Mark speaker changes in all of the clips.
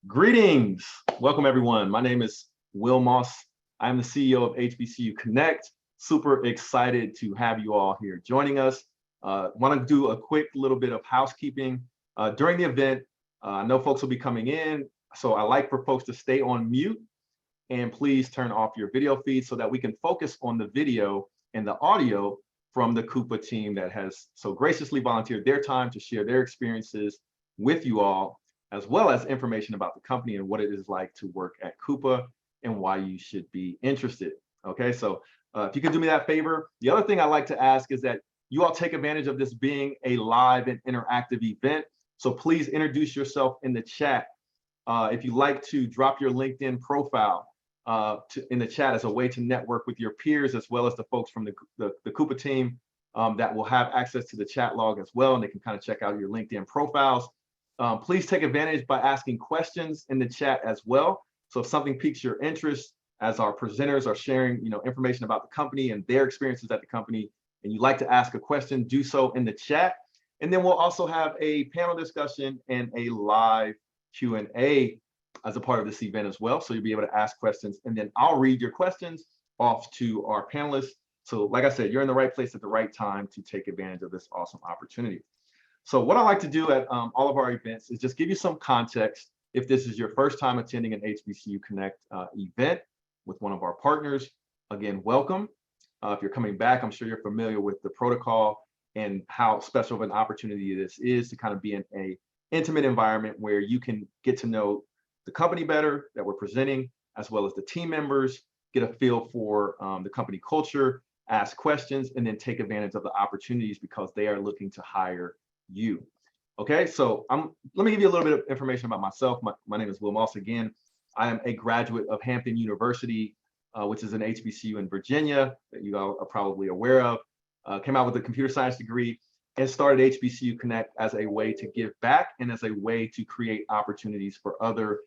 Speaker 1: Greetings. Welcome, everyone. My name is Will Moss. I'm the CEO of HBCU Connect. Super excited to have you all here joining us. Want to do a quick little bit of housekeeping. During the event, I know folks will be coming in, so I like for folks to stay on mute and please turn off your video feed so that we can focus on the video and the audio from the Koopa team that has so graciously volunteered their time to share their experiences with you all, as well as information about the company and what it is like to work at Koopa and why you should be interested. Okay, so if you could do me that favor. The other thing I like to ask is that you all take advantage of this being a live and interactive event. So please introduce yourself in the chat. If you like to drop your LinkedIn profile in the chat as a way to network with your peers, as well as the folks from the Koopa team that will have access to the chat log as well, and they can kind of check out your LinkedIn profiles. Please take advantage by asking questions in the chat as well. So if something piques your interest, as our presenters are sharing, information about the company and their experiences at the company, and you'd like to ask a question, do so in the chat. And then we'll also have a panel discussion and a live Q&A as a part of this event as well. So you'll be able to ask questions, and then I'll read your questions off to our panelists. So like I said, you're in the right place at the right time to take advantage of this awesome opportunity. So what I like to do at all of our events is just give you some context. If this is your first time attending an HBCU Connect event with one of our partners, again, welcome. If you're coming back, I'm sure you're familiar with the protocol and how special of an opportunity this is to kind of be in an intimate environment where you can get to know the company better that we're presenting, as well as the team members, get a feel for the company culture, ask questions, and then take advantage of the opportunities because they are looking to hire you. Okay, so let me give you a little bit of information about myself. My name is Will Moss again. I am a graduate of Hampton University, which is an HBCU in Virginia that you all are probably aware of. Came out with a computer science degree and started HBCU Connect as a way to give back and as a way to create opportunities for other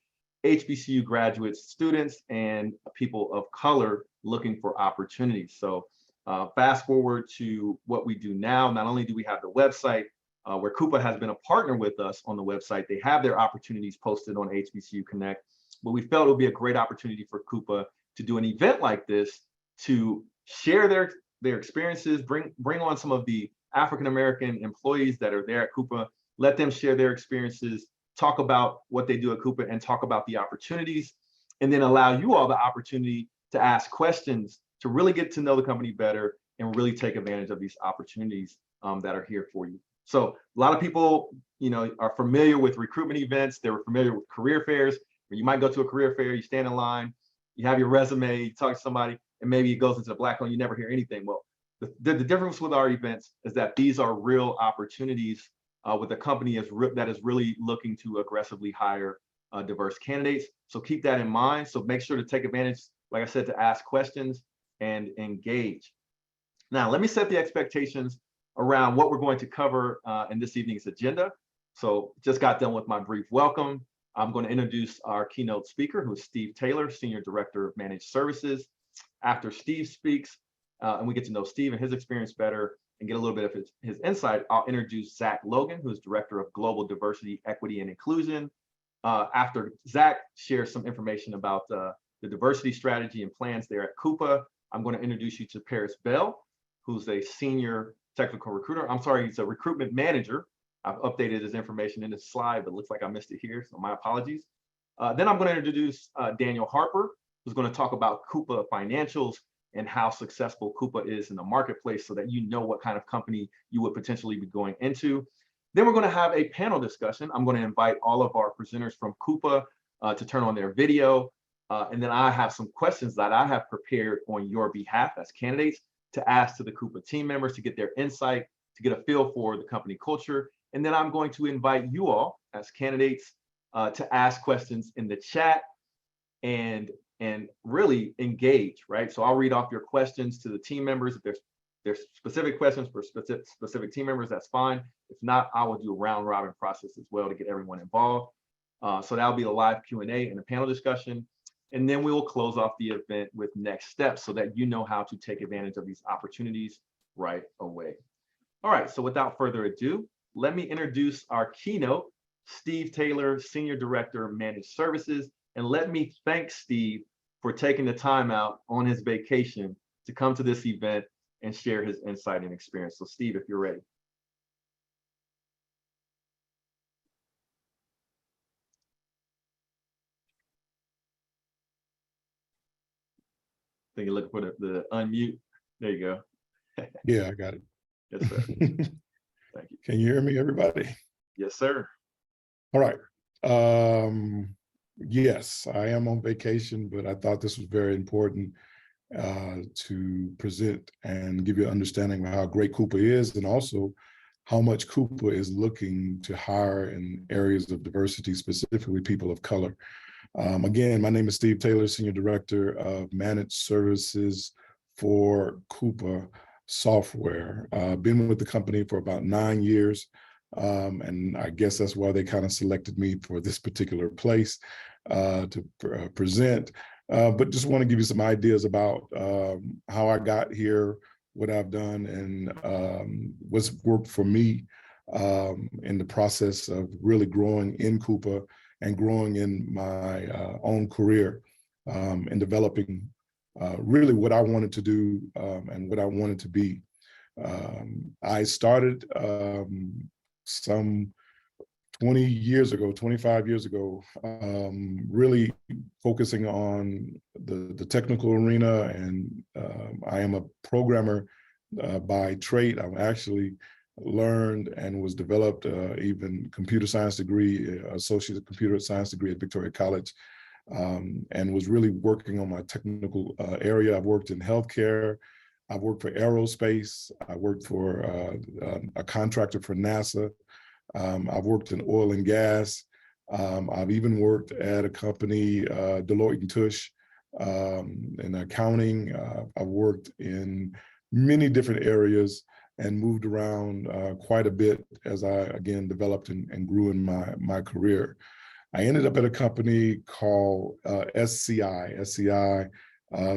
Speaker 1: HBCU graduates, students, and people of color looking for opportunities. So fast forward to what we do now. Not only do we have the website, where Koopa has been a partner with us on the website. They have their opportunities posted on HBCU Connect, but we felt it would be a great opportunity for Koopa to do an event like this to share their experiences, bring on some of the African-American employees that are there at Koopa, let them share their experiences, talk about what they do at Koopa and talk about the opportunities, and then allow you all the opportunity to ask questions, to really get to know the company better and really take advantage of these opportunities that are here for you. So a lot of people, are familiar with recruitment events. They're familiar with career fairs, where you might go to a career fair, you stand in line, you have your resume, you talk to somebody, and maybe it goes into the black hole, you never hear anything. Well, the difference with our events is that these are real opportunities with a company that is really looking to aggressively hire diverse candidates. So keep that in mind. So make sure to take advantage, like I said, to ask questions and engage. Now, let me set the expectations around what we're going to cover in this evening's agenda. So just got done with my brief welcome. I'm going to introduce our keynote speaker, who is Steve Taylor, Senior Director of Managed Services. After Steve speaks, and we get to know Steve and his experience better and get a little bit of his insight, I'll introduce Zach Logan, who is Director of Global Diversity, Equity, and Inclusion. After Zach shares some information about the diversity strategy and plans there at Koopa, I'm going to introduce you to Paris Bell, who's a Senior Technical Recruiter. I'm sorry, he's a recruitment manager. I've updated his information in this slide, but it looks like I missed it here, so my apologies. Then I'm going to introduce Daniel Harper, who's going to talk about Koopa financials and how successful Koopa is in the marketplace so that you know what kind of company you would potentially be going into. Then we're going to have a panel discussion. I'm going to invite all of our presenters from Koopa to turn on their video. And then I have some questions that I have prepared on your behalf as candidates to ask to the Koopa team members to get their insight, to get a feel for the company culture. And then I'm going to invite you all as candidates to ask questions in the chat and really engage, right? So I'll read off your questions to the team members. If there's specific questions for specific team members, that's fine. If not, I will do a round robin process as well to get everyone involved. So that'll be a live Q&A and a panel discussion. And then we will close off the event with next steps so that you know how to take advantage of these opportunities right away. All right, so without further ado, let me introduce our keynote Steve Taylor, Senior Director, Managed Services. And let me thank Steve for taking the time out on his vacation to come to this event and share his insight and experience. So Steve, if you're ready. I think you're looking for the unmute. There you go.
Speaker 2: Yeah, I got it.
Speaker 1: Yes, sir. Thank you.
Speaker 2: Can you hear me, everybody?
Speaker 1: Yes, sir.
Speaker 2: All right. Yes, I am on vacation, but I thought this was very important to present and give you an understanding of how great Koopa is, and also how much Koopa is looking to hire in areas of diversity, specifically people of color. Again, my name is Steve Taylor, Senior Director of Managed Services for Koopa Software. Been with the company for about 9 years, and I guess that's why they kind of selected me for this particular place to present. But just want to give you some ideas about how I got here, what I've done, and what's worked for me in the process of really growing in Koopa and growing in my own career and developing really what I wanted to do and what I wanted to be. I started some 20 years ago, 25 years ago, really focusing on the technical arena, and I am a programmer by trade. I'm actually learned and was developed even computer science degree, associate computer science degree at Victoria College, and was really working on my technical area. I've worked in healthcare. I've worked for aerospace. I worked for a contractor for NASA. I've worked in oil and gas. I've even worked at a company, Deloitte and Touche, in accounting. I've worked in many different areas and moved around quite a bit as I, again, developed and grew in my career. I ended up at a company called SCI,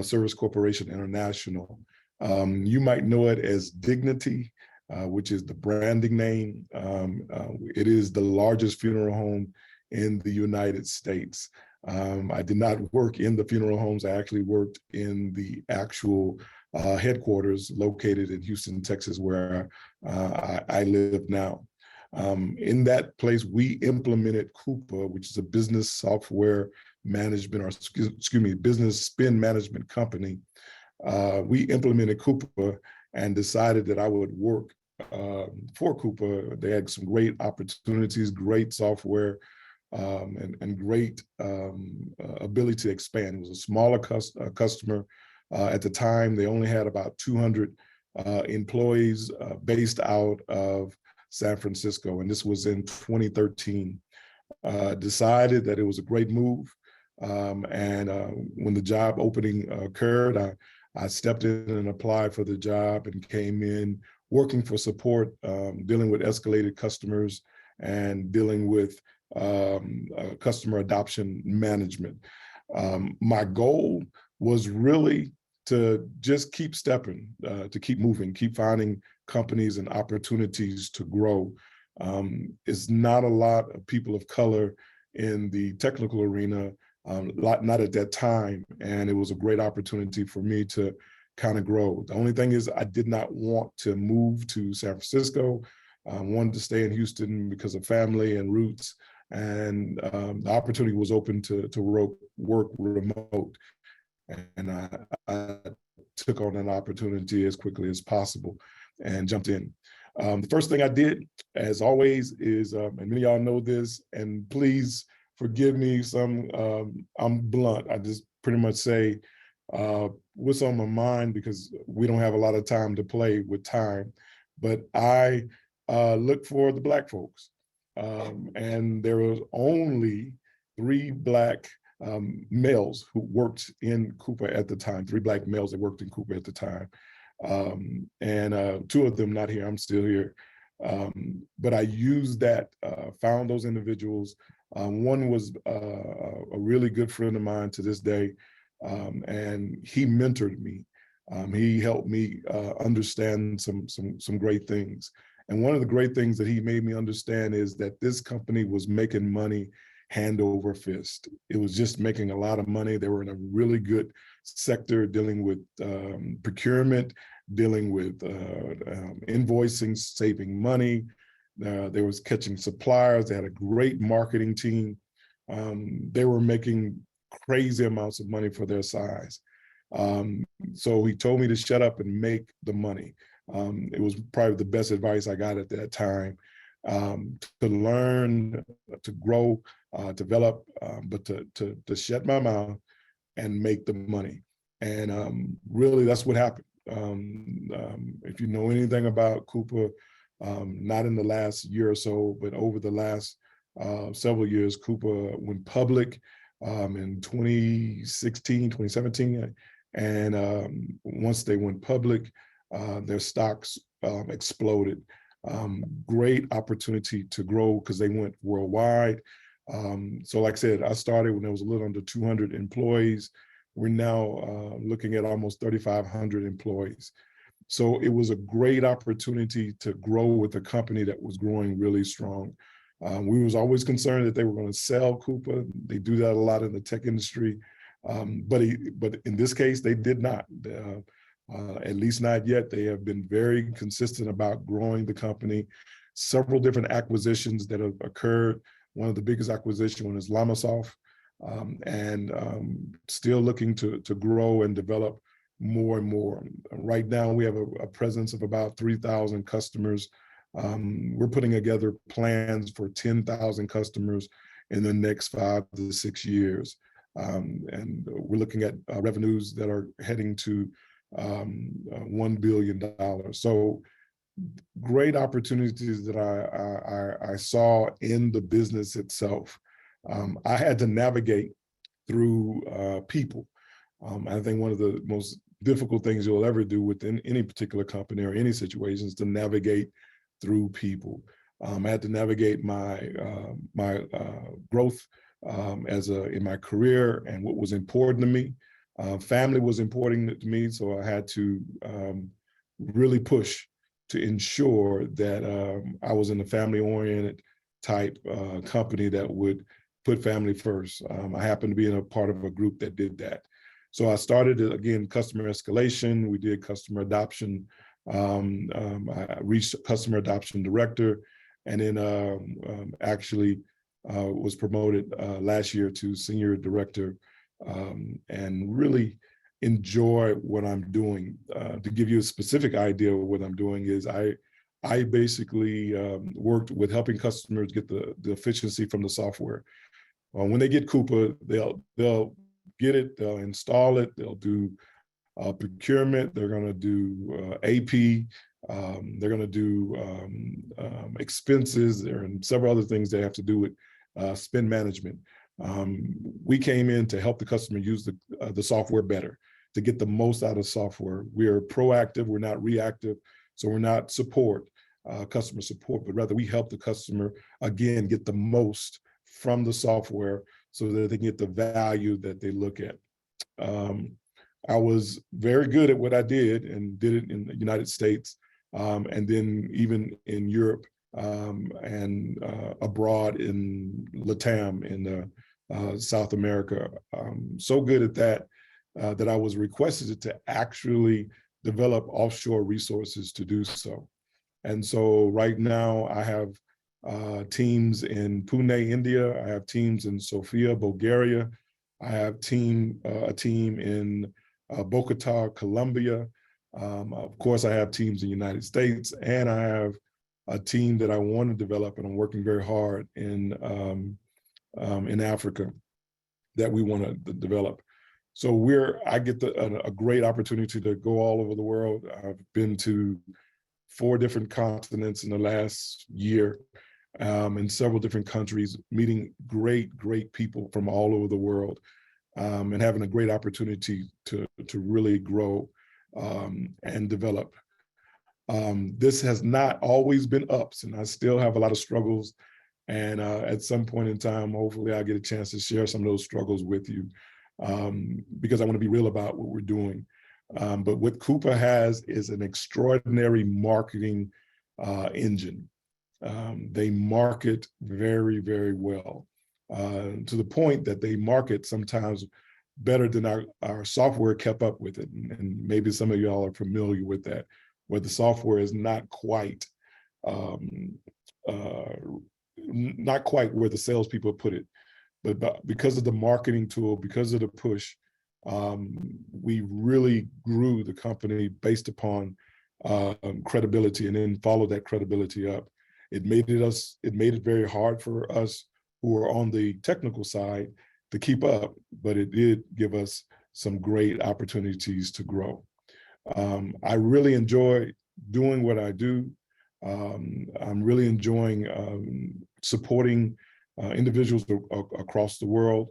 Speaker 2: Service Corporation International. You might know it as Dignity, which is the branding name. It is the largest funeral home in the United States. I did not work in the funeral homes. I actually worked in the actual headquarters located in Houston, Texas, where I live now. In that place, we implemented Koopa, which is a business software management, or excuse me, business spend management company. We implemented Koopa and decided that I would work for Koopa. They had some great opportunities, great software, and great ability to expand. It was a smaller customer. At the time, they only had about 200 employees based out of San Francisco, and this was in 2013. Decided that it was a great move, and when the job opening occurred, I stepped in and applied for the job and came in working for support, dealing with escalated customers and dealing with customer adoption management. My goal was really to just keep stepping, to keep moving, keep finding companies and opportunities to grow. It's not a lot of people of color in the technical arena, not at that time, and it was a great opportunity for me to kind of grow. The only thing is I did not want to move to San Francisco. I wanted to stay in Houston because of family and roots, and the opportunity was open to work remote. And I took on an opportunity as quickly as possible and jumped in. The first thing I did, as always, is, and many of y'all know this, and please forgive me, I'm blunt. I just pretty much say what's on my mind, because we don't have a lot of time to play with time. But I look for the Black folks. And there was only 3 Black males who worked in Koopa at the time, 3 Black males that worked in Koopa at the time. And 2 of them not here, I'm still here. But I used that, found those individuals. One was a really good friend of mine to this day, and he mentored me. He helped me understand some great things. And one of the great things that he made me understand is that this company was making money hand over fist. It was just making a lot of money. They were in a really good sector dealing with procurement, dealing with invoicing, saving money. They was catching suppliers. They had a great marketing team. They were making crazy amounts of money for their size. So he told me to shut up and make the money. It was probably the best advice I got at that time, to learn, to grow, develop, but to shut my mouth and make the money. And really, that's what happened. If you know anything about Koopa, not in the last year or so, but over the last several years, Koopa went public in 2016, 2017. And once they went public, their stocks exploded. Great opportunity to grow because they went worldwide. So like I said, I started when there was a little under 200 employees. We're now looking at almost 3,500 employees. So it was a great opportunity to grow with a company that was growing really strong. We was always concerned that they were going to sell Koopa. They do that a lot in the tech industry. But in this case, they did not. At least not yet. They have been very consistent about growing the company. Several different acquisitions that have occurred. One of the biggest acquisitions was Lamasoft, and still looking to grow and develop more and more. Right now, we have a presence of about 3,000 customers. We're putting together plans for 10,000 customers in the next 5 to 6 years. And we're looking at revenues that are heading to $1 billion. So great opportunities that I saw in the business itself. I had to navigate through people. I think one of the most difficult things you'll ever do within any particular company or any situation is to navigate through people. I had to navigate my growth in my career and what was important to me. Family was important to me, so I had to really push to ensure that I was in a family-oriented type company that would put family first. I happened to be in a part of a group that did that. So I started, again, customer escalation. We did customer adoption. I reached customer adoption director, and then actually was promoted last year to senior director, and really enjoy what I'm doing. To give you a specific idea of what I'm doing is I basically worked with helping customers get the efficiency from the software. When they get Koopa, they'll get it, they'll install it, they'll do procurement, they're going to do AP, they're going to do expenses, and several other things they have to do with spend management. We came in to help the customer use the software better, to get the most out of software. We are proactive, we're not reactive, so we're not customer support, but rather we help the customer, again, get the most from the software so that they can get the value that they look at. I was very good at what I did and did it in the United States, and then even in Europe, and abroad in LATAM, in South America. So good at that that I was requested to actually develop offshore resources to do so. And so right now I have teams in Pune, India. I have teams in Sofia, Bulgaria. I have a team in Bogota, Colombia. Of course, I have teams in the United States, and I have a team that I want to develop, and I'm working very hard in Africa that we want to develop. So I get a great opportunity to go all over the world. I've been to 4 different continents in the last year, in several different countries, meeting great people from all over the world, and having a great opportunity to really grow and develop. This has not always been ups, and I still have a lot of struggles. And at some point in time, hopefully I'll get a chance to share some of those struggles with you, because I want to be real about what we're doing. But what Koopa has is an extraordinary marketing engine. They market very, very well, to the point that they market sometimes better than our software kept up with it. And maybe some of y'all are familiar with that, where the software is not quite where the salespeople put it. But because of the marketing tool, because of the push, we really grew the company based upon credibility, and then followed that credibility up. It made it very hard for us who are on the technical side to keep up, but it did give us some great opportunities to grow. I really enjoy doing what I do. I'm really enjoying supporting individuals across the world.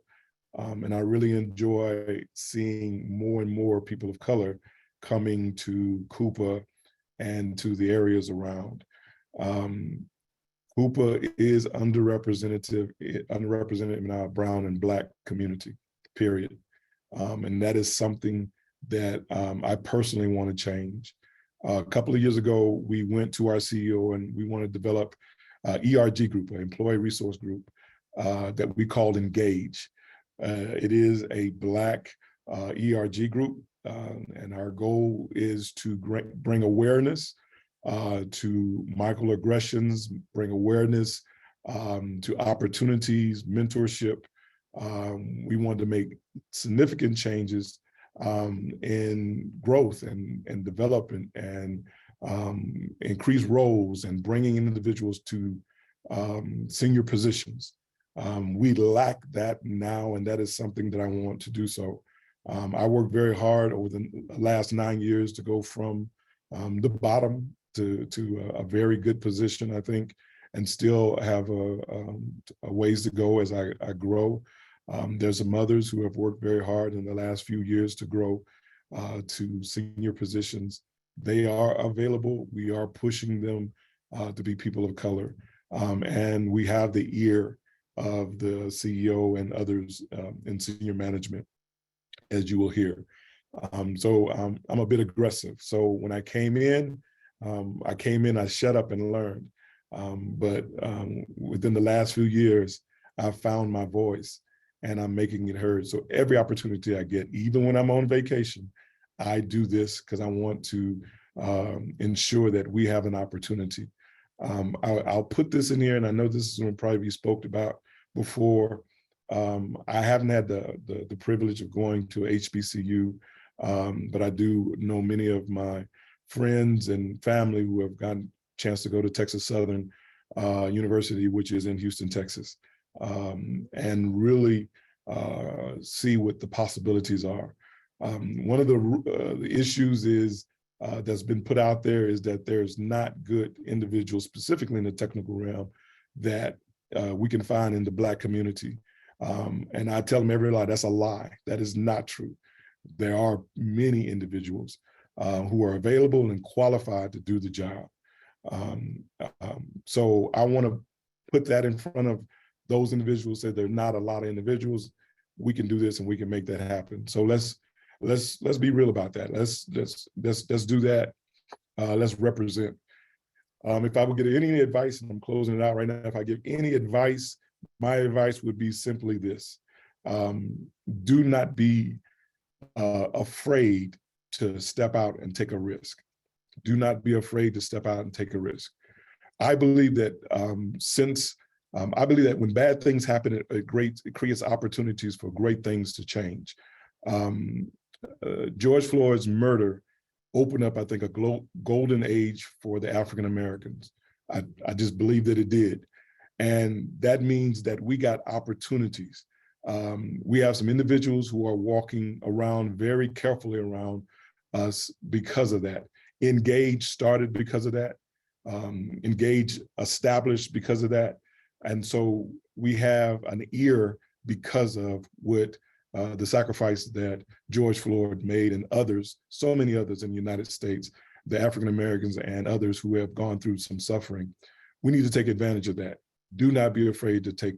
Speaker 2: And I really enjoy seeing more and more people of color coming to Koopa and to the areas around. Koopa is underrepresented in our brown and Black community, period. And that is something that I personally want to change. A couple of years ago, we went to our CEO and we want to develop ERG group, an employee resource group that we called Engage. It is a Black ERG group, and our goal is to bring awareness to microaggressions, bring awareness to opportunities, mentorship. We wanted to make significant changes in growth and development and increase roles and bringing individuals to senior positions. We lack that now, and that is something that I want to do so. I worked very hard over the last 9 years to go from the bottom to a very good position, I think, and still have a ways to go as I grow. There's some others who have worked very hard in the last few years to grow to senior positions. They are available. We are pushing them to be people of color. And we have the ear of the CEO and others in senior management, as you will hear. So I'm a bit aggressive. So when I came in, I shut up and learned. But within the last few years, I've found my voice and I'm making it heard. So every opportunity I get, even when I'm on vacation, I do this because I want to ensure that we have an opportunity. I'll put this in here, and I know this is going to probably be spoken about before. I haven't had the privilege of going to HBCU, but I do know many of my friends and family who have gotten a chance to go to Texas Southern University, which is in Houston, Texas, and really see what the possibilities are. One of the issues is that's been put out there is that there's not good individuals, specifically in the technical realm, that we can find in the Black community. And I tell them every lie, that's a lie. That is not true. There are many individuals who are available and qualified to do the job. So I want to put that in front of those individuals, say there are not a lot of individuals. We can do this and we can make that happen. So let's be real about that. Let's do that. Let's represent. If I would get any advice, and I'm closing it out right now, if I give any advice, my advice would be simply this. Do not be afraid to step out and take a risk. Do not be afraid to step out and take a risk. I believe that I believe that when bad things happen, it creates opportunities for great things to change. George Floyd's murder opened up, I think, a golden age for the African Americans. I just believe that it did. And that means that we got opportunities. We have some individuals who are walking around very carefully around us because of that. Engage started because of that. Engage established because of that. And so we have an ear because of what the sacrifice that George Floyd made and others, so many others in the United States, the African Americans and others who have gone through some suffering. We need to take advantage of that. Do not be afraid to take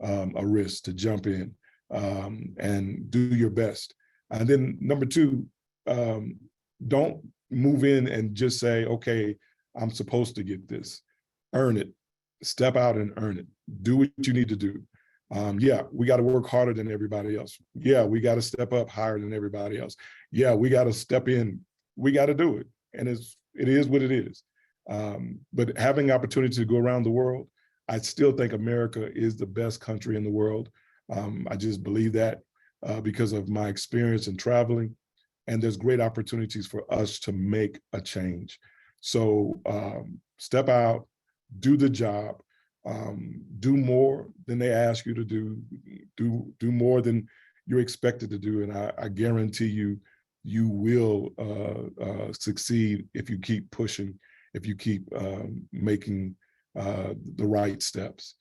Speaker 2: a risk, to jump in and do your best. And then number two, don't move in and just say, okay, I'm supposed to get this. Earn it. Step out and earn it. Do what you need to do. Yeah, we got to work harder than everybody else. Yeah, we got to step up higher than everybody else. Yeah, we got to step in. We got to do it. And it is what it is. But having the opportunity to go around the world, I still think America is the best country in the world. I just believe that because of my experience in traveling, and there's great opportunities for us to make a change. So step out, do the job, do more than they ask you to do more than you're expected to do. And I guarantee you, you will succeed if you keep pushing, if you keep making the right steps.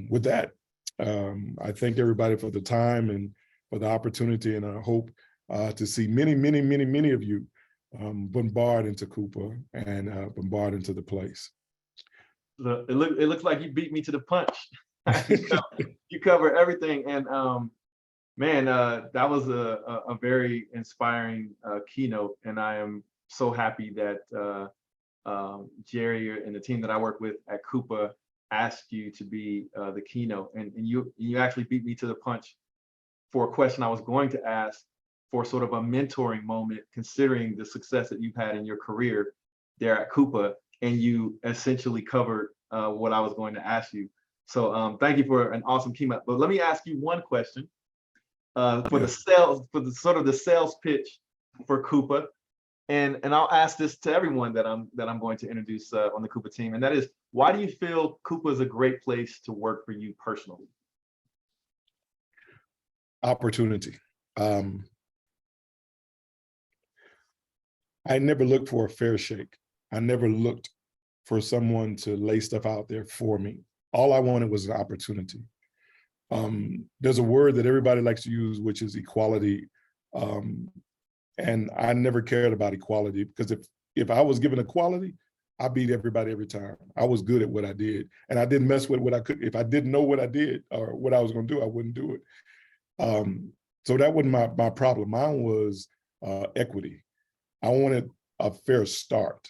Speaker 2: With that, I thank everybody for the time and for the opportunity, and I hope to see many, many, many, many of you bombard into Koopa and bombard into the place.
Speaker 1: Look, it looks like you beat me to the punch. You cover everything, and man, that was a very inspiring keynote, and I am so happy that Jerry and the team that I work with at Coupa asked you to be the keynote, and you actually beat me to the punch for a question I was going to ask for sort of a mentoring moment, considering the success that you've had in your career there at Coupa, and you essentially covered what I was going to ask you. So thank you for an awesome keynote. But let me ask you one question for the sales, for the sort of the sales pitch for Coupa. And I'll ask this to everyone that I'm going to introduce on the Coupa team, and that is, why do you feel Coupa is a great place to work for you personally?
Speaker 2: Opportunity. I never looked for a fair shake. I never looked for someone to lay stuff out there for me. All I wanted was an opportunity. There's a word that everybody likes to use, which is equality. And I never cared about equality, because if I was given equality, I beat everybody every time. I was good at what I did, and I didn't mess with what I could. If I didn't know what I did or what I was going to do, I wouldn't do it. So that wasn't my problem. Mine was equity. I wanted a fair start.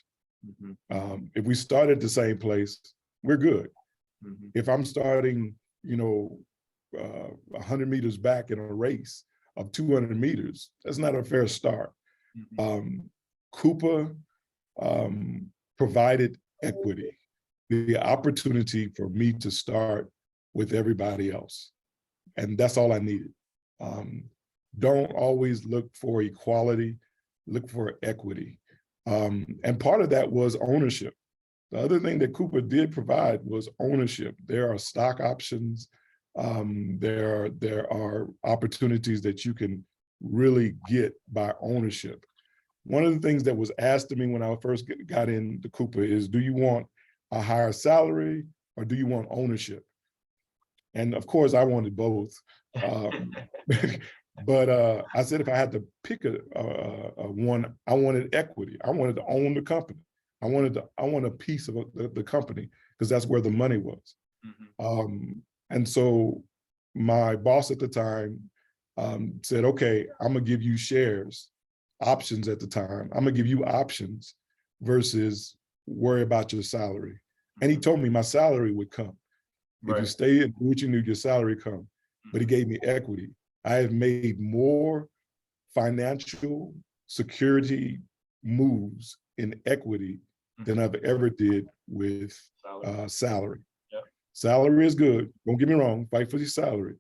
Speaker 2: If we start at the same place, we're good. If I'm starting, 100 meters back in a race of 200 meters, that's not a fair start. Coupa provided equity, the opportunity for me to start with everybody else. And that's all I needed. Don't always look for equality, look for equity. And part of that was ownership. The other thing that Coupa did provide was ownership. There are stock options. There are opportunities that you can really get by ownership. One of the things that was asked of me when I first got into Coupa is, do you want a higher salary or do you want ownership? And of course, I wanted both. But I said, if I had to pick one, I wanted equity. I wanted to own the company. I want a piece of the company, because that's where the money was. And so my boss at the time said, okay, I'm gonna give you shares, options at the time. I'm gonna give you options versus worry about your salary. And he told me my salary would come. If you stay in what you knew, your salary come. But he gave me equity. I have made more financial security moves in equity than I've ever did with salary. Salary is good, don't get me wrong, fight for your salary,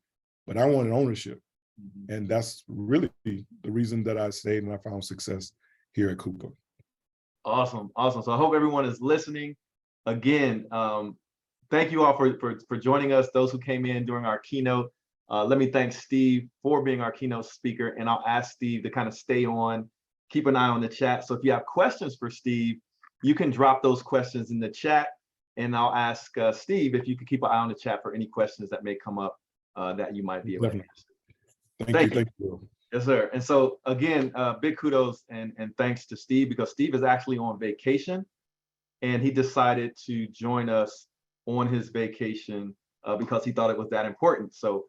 Speaker 2: but I wanted ownership. And that's really the reason that I stayed and I found success here at Coupa.
Speaker 1: Awesome, awesome. So I hope everyone is listening. Again, thank you all for joining us, those who came in during our keynote. Let me thank Steve for being our keynote speaker, and I'll ask Steve to kind of stay on, keep an eye on the chat. So if you have questions for Steve, you can drop those questions in the chat, and I'll ask Steve if you could keep an eye on the chat for any questions that may come up that you might be able to answer.
Speaker 2: Thank you.
Speaker 1: Yes, sir. And so again, big kudos and thanks to Steve, because Steve is actually on vacation, and he decided to join us on his vacation because he thought it was that important. So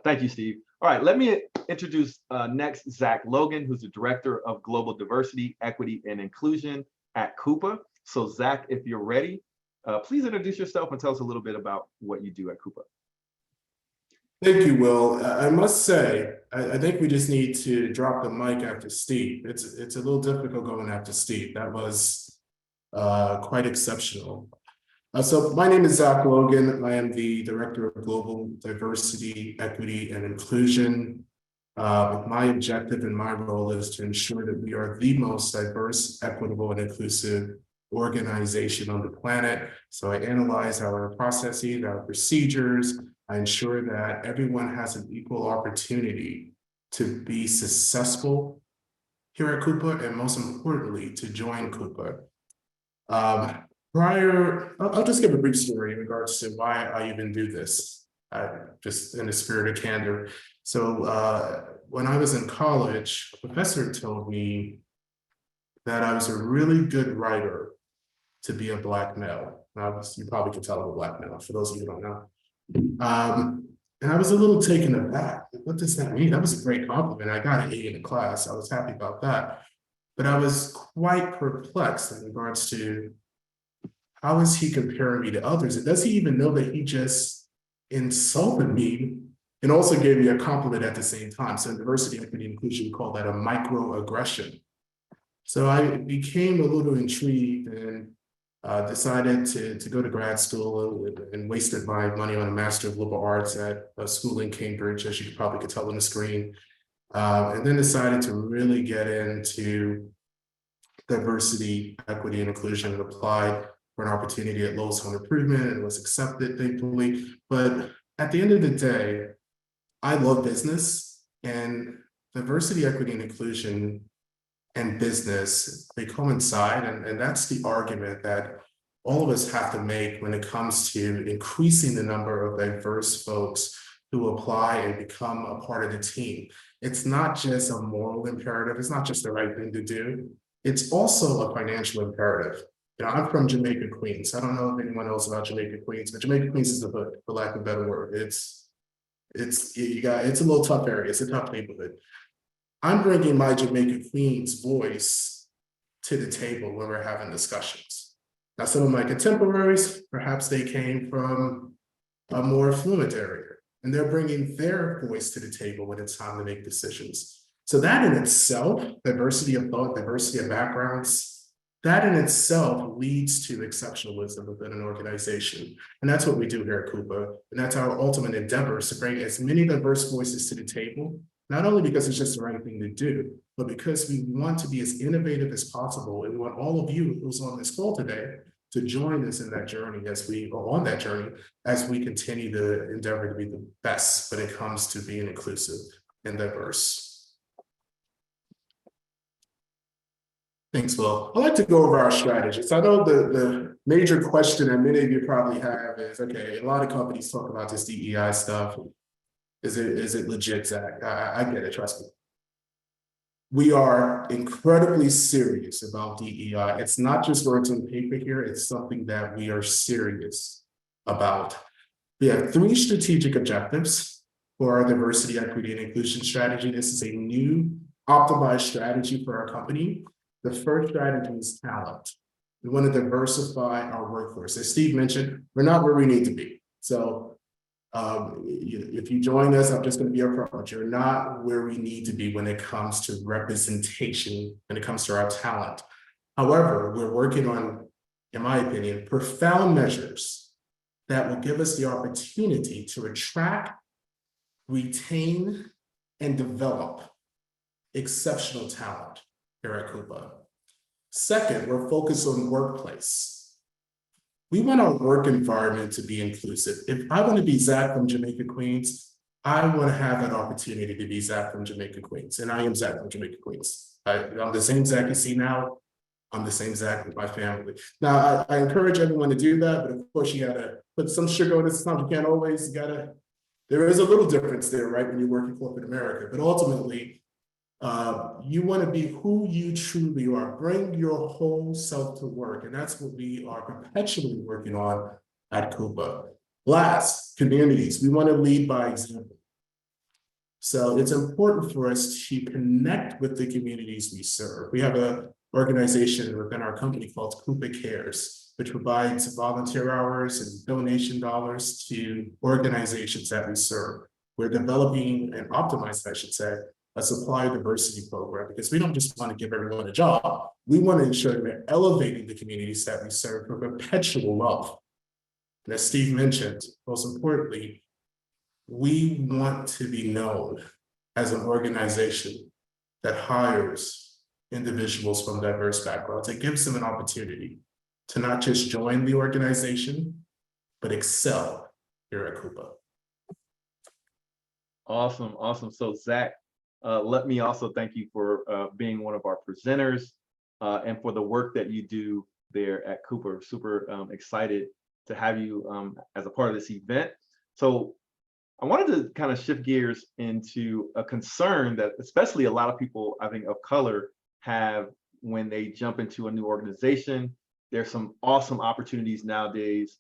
Speaker 1: thank you, Steve. All right, let me introduce next Zach Logan, who's the Director of Global Diversity, Equity, and Inclusion at Coupa. So Zach, if you're ready, please introduce yourself and tell us a little bit about what you do at Koopa.
Speaker 3: Thank you, Will. I must say, I think we just need to drop the mic after Steve. It's a little difficult going after Steve. That was quite exceptional. So my name is Zach Logan. I am the Director of Global Diversity, Equity, and Inclusion. My objective and my role is to ensure that we are the most diverse, equitable, and inclusive organization on the planet. So I analyze our processes, our procedures. I ensure that everyone has an equal opportunity to be successful here at Koopa, and most importantly, to join Koopa. I'll just give a brief story in regards to why I even do this, just in the spirit of candor. So when I was in college, a professor told me that I was a really good writer to be a Black male. You probably can tell I'm a Black male, for those of you who don't know. And I was a little taken aback. What does that mean? That was a great compliment. I got an A in the class. I was happy about that. But I was quite perplexed in regards to how is he comparing me to others? And does he even know that he just insulted me and also gave me a compliment at the same time? So in diversity, equity, and inclusion, we call that a microaggression. So I became a little intrigued and decided to go to grad school and wasted my money on a Master of Liberal Arts at a school in Cambridge, as you probably could tell on the screen. And then decided to really get into diversity, equity, and inclusion, and applied for an opportunity at Lowe's Home Improvement, and was accepted, thankfully. But at the end of the day, I love business, and diversity, equity, and inclusion and business, they coincide, and that's the argument that all of us have to make when it comes to increasing the number of diverse folks who apply and become a part of the team. It's not just a moral imperative, it's not just the right thing to do, it's also a financial imperative. You know, I'm from Jamaica, Queens. I don't know if anyone knows about Jamaica, Queens, but Jamaica, Queens is the hood, for lack of a better word. It's a little tough area, it's a tough neighborhood. I'm bringing my Jamaica, Queens voice to the table when we're having discussions. Now, some of my contemporaries, perhaps they came from a more affluent area, and they're bringing their voice to the table when it's time to make decisions. So that in itself, diversity of thought, diversity of backgrounds, that in itself leads to exceptionalism within an organization. And that's what we do here at Koopa. And that's our ultimate endeavor, is to bring as many diverse voices to the table, not only because it's just the right thing to do, but because we want to be as innovative as possible. And we want all of you who's on this call today to join us in that journey as we are on that journey, as we continue to endeavor to be the best when it comes to being inclusive and diverse. Thanks, Will. I'd like to go over our strategies. I know the major question that many of you probably have is, okay, a lot of companies talk about this DEI stuff. Is it legit, Zach? I get it, trust me. We are incredibly serious about DEI. It's not just words on paper here, it's something that we are serious about. We have 3 strategic objectives for our diversity, equity, and inclusion strategy. This is a new optimized strategy for our company. The first strategy is talent. We want to diversify our workforce. As Steve mentioned, we're not where we need to be. So if you join us, I'm just going to be upfront. You're not where we need to be when it comes to representation, when it comes to our talent. However, we're working on, in my opinion, profound measures that will give us the opportunity to attract, retain, and develop exceptional talent here at Koopa. Second, we're focused on workplace. We want our work environment to be inclusive. If I want to be Zach from Jamaica, Queens, I want to have that opportunity to be Zach from Jamaica, Queens. And I am Zach from Jamaica, Queens. I'm the same Zach you see now. I'm the same Zach with my family. Now, I encourage everyone to do that, but of course you gotta put some sugar on this stuff. You can't always, there is a little difference there, right, when you work in corporate America, but ultimately, you want to be who you truly are. Bring your whole self to work. And that's what we are perpetually working on at Koopa. Last, communities. We want to lead by example. So it's important for us to connect with the communities we serve. We have a organization within our company called Coupa Cares, which provides volunteer hours and donation dollars to organizations that we serve. We're developing and optimizing, I should say, a supplier diversity program, because we don't just want to give everyone a job. We want to ensure that we're elevating the communities that we serve for perpetual wealth. And as Steve mentioned, most importantly, we want to be known as an organization that hires individuals from diverse backgrounds. It gives them an opportunity to not just join the organization, but excel here at Koopa.
Speaker 1: Awesome, awesome. So Zach, let me also thank you for being one of our presenters and for the work that you do there at Koopa. Super excited to have you as a part of this event. So I wanted to kind of shift gears into a concern that especially a lot of people, I think, of color have when they jump into a new organization. There's some awesome opportunities nowadays,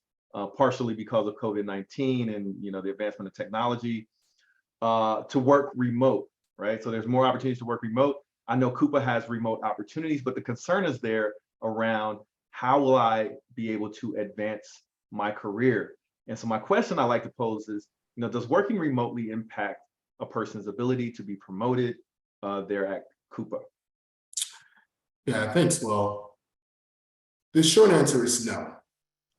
Speaker 1: partially because of COVID-19 and the advancement of technology, to work remote, right? So there's more opportunities to work remote. I know Koopa has remote opportunities, but the concern is there around how will I be able to advance my career? And so my question I like to pose is, does working remotely impact a person's ability to be promoted there at Koopa?
Speaker 3: Yeah, thanks, Will. The short answer is no.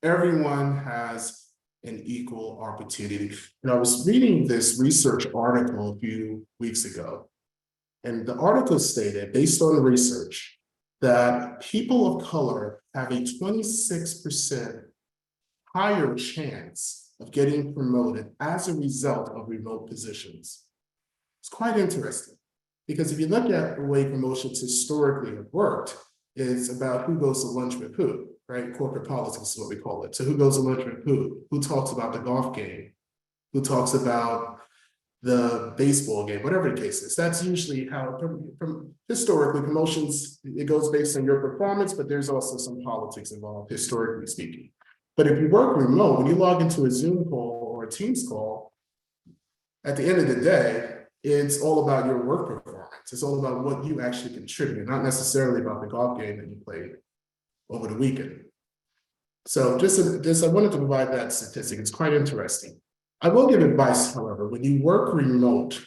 Speaker 3: Everyone has an equal opportunity. And I was reading this research article a few weeks ago, and the article stated, based on the research, that people of color have a 26% higher chance of getting promoted as a result of remote positions. It's quite interesting, because if you look at the way promotions historically have worked, it's about who goes to lunch with who, right? Corporate politics is what we call it. So who goes to lunch with who talks about the golf game, who talks about the baseball game, whatever the case is. That's usually how, from historically, promotions, it goes based on your performance, but there's also some politics involved, historically speaking. But if you work remote, when you log into a Zoom call or a Teams call, at the end of the day, it's all about your work performance. It's all about what you actually contribute, not necessarily about the golf game that you played over the weekend. So just I wanted to provide that statistic. It's quite interesting. I will give advice, however, when you work remotely,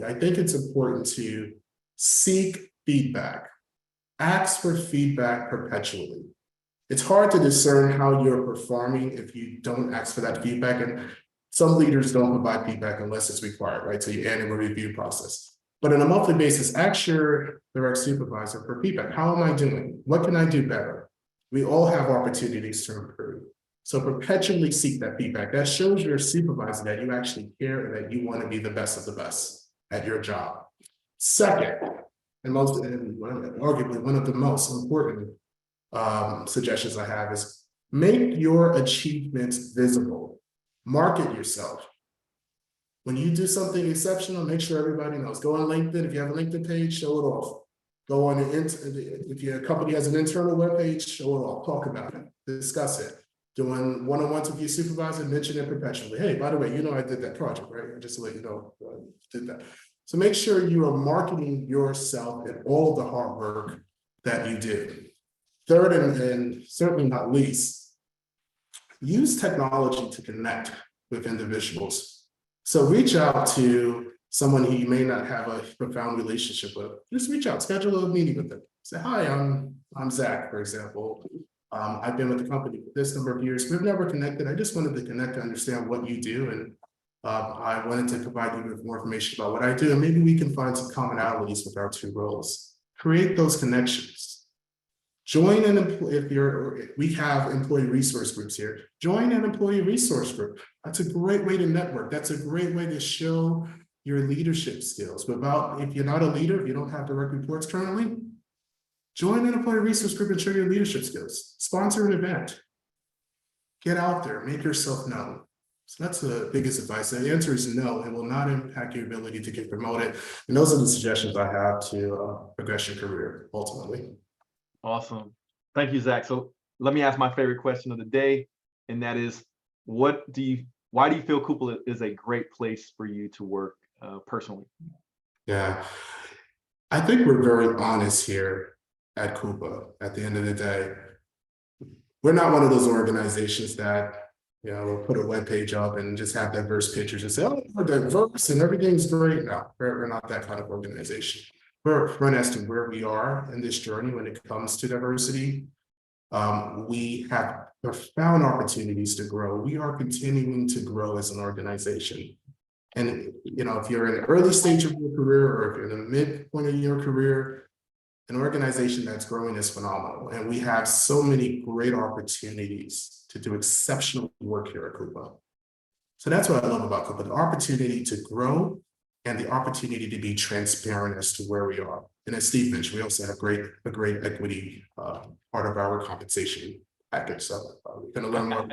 Speaker 3: I think it's important to seek feedback. Ask for feedback perpetually. It's hard to discern how you're performing if you don't ask for that feedback. And some leaders don't provide feedback unless it's required, right? So your annual review process. But on a monthly basis, ask your direct supervisor for feedback. How am I doing? What can I do better? We all have opportunities to improve. So perpetually seek that feedback. That shows your supervisor that you actually care and that you want to be the best of the best at your job. Second, and arguably one of the most important suggestions I have is make your achievements visible. Market yourself. When you do something exceptional, make sure everybody knows. Go on LinkedIn. If you have a LinkedIn page, show it off. Go on if your company has an internal web page, show it off. Talk about it. Discuss it. Doing one-on-ones with your supervisor, mention it perpetually. Hey, by the way, I did that project, right? Just to let you know, I did that. So make sure you are marketing yourself and all of the hard work that you do. Third, and certainly not least, use technology to connect with individuals. So reach out to someone who you may not have a profound relationship with. Just reach out, schedule a meeting with them. Say, hi, I'm Zach, for example. I've been with the company for this number of years. We've never connected. I just wanted to connect to understand what you do. And I wanted to provide you with more information about what I do. And maybe we can find some commonalities with our two roles. Create those connections. Join an we have employee resource groups here. Join an employee resource group. That's a great way to network. That's a great way to show your leadership skills. If you're not a leader, if you don't have direct reports currently, join an employee resource group and show your leadership skills. Sponsor an event. Get out there, make yourself known. So that's the biggest advice. The answer is no, it will not impact your ability to get promoted. And those are the suggestions I have to progress your career ultimately.
Speaker 1: Awesome. Thank you, Zach. So let me ask my favorite question of the day, and that is, why do you feel Koopa is a great place for you to work personally?
Speaker 3: Yeah, I think we're very honest here. at Koopa. At the end of the day, we're not one of those organizations that, will put a web page up and just have diverse pictures and say, oh, we're diverse and everything's great. No, we're not that kind of organization. We're upfront as to where we are in this journey when it comes to diversity. We have profound opportunities to grow. We are continuing to grow as an organization. And, if you're in the early stage of your career, or if you're in the midpoint of your career, an organization that's growing is phenomenal. And we have so many great opportunities to do exceptional work here at Koopa. So that's what I love about Koopa, the opportunity to grow and the opportunity to be transparent as to where we are. And as Steve mentioned, we also have a great equity part of our compensation package. So we're going to learn more.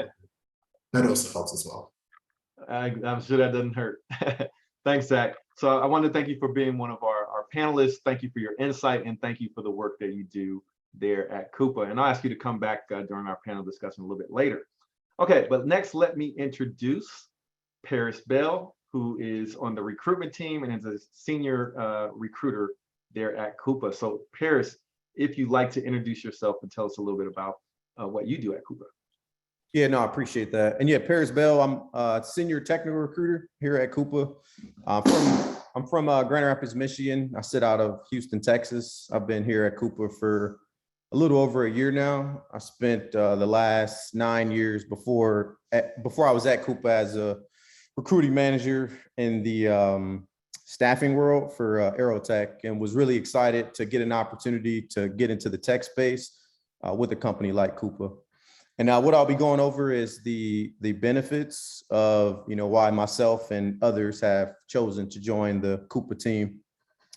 Speaker 3: That also helps as well.
Speaker 1: I'm sure that doesn't hurt. Thanks, Zach. So I want to thank you for being one of our panelists. Thank you for your insight, and thank you for the work that you do there at Koopa. And I'll ask you to come back during our panel discussion a little bit later. Okay, but next, let me introduce Paris Bell, who is on the recruitment team and is a senior recruiter there at Koopa. So Paris, if you'd like to introduce yourself and tell us a little bit about what you do at Koopa.
Speaker 4: Yeah, no, I appreciate that. And yeah, Paris Bell, I'm a senior technical recruiter here at Koopa. I'm from Grand Rapids, Michigan. I sit out of Houston, Texas. I've been here at Koopa for a little over a year now. I spent the last 9 years before I was at Koopa as a recruiting manager in the staffing world for Aerotech, and was really excited to get an opportunity to get into the tech space with a company like Koopa. And now what I'll be going over is the benefits of, why myself and others have chosen to join the Koopa team.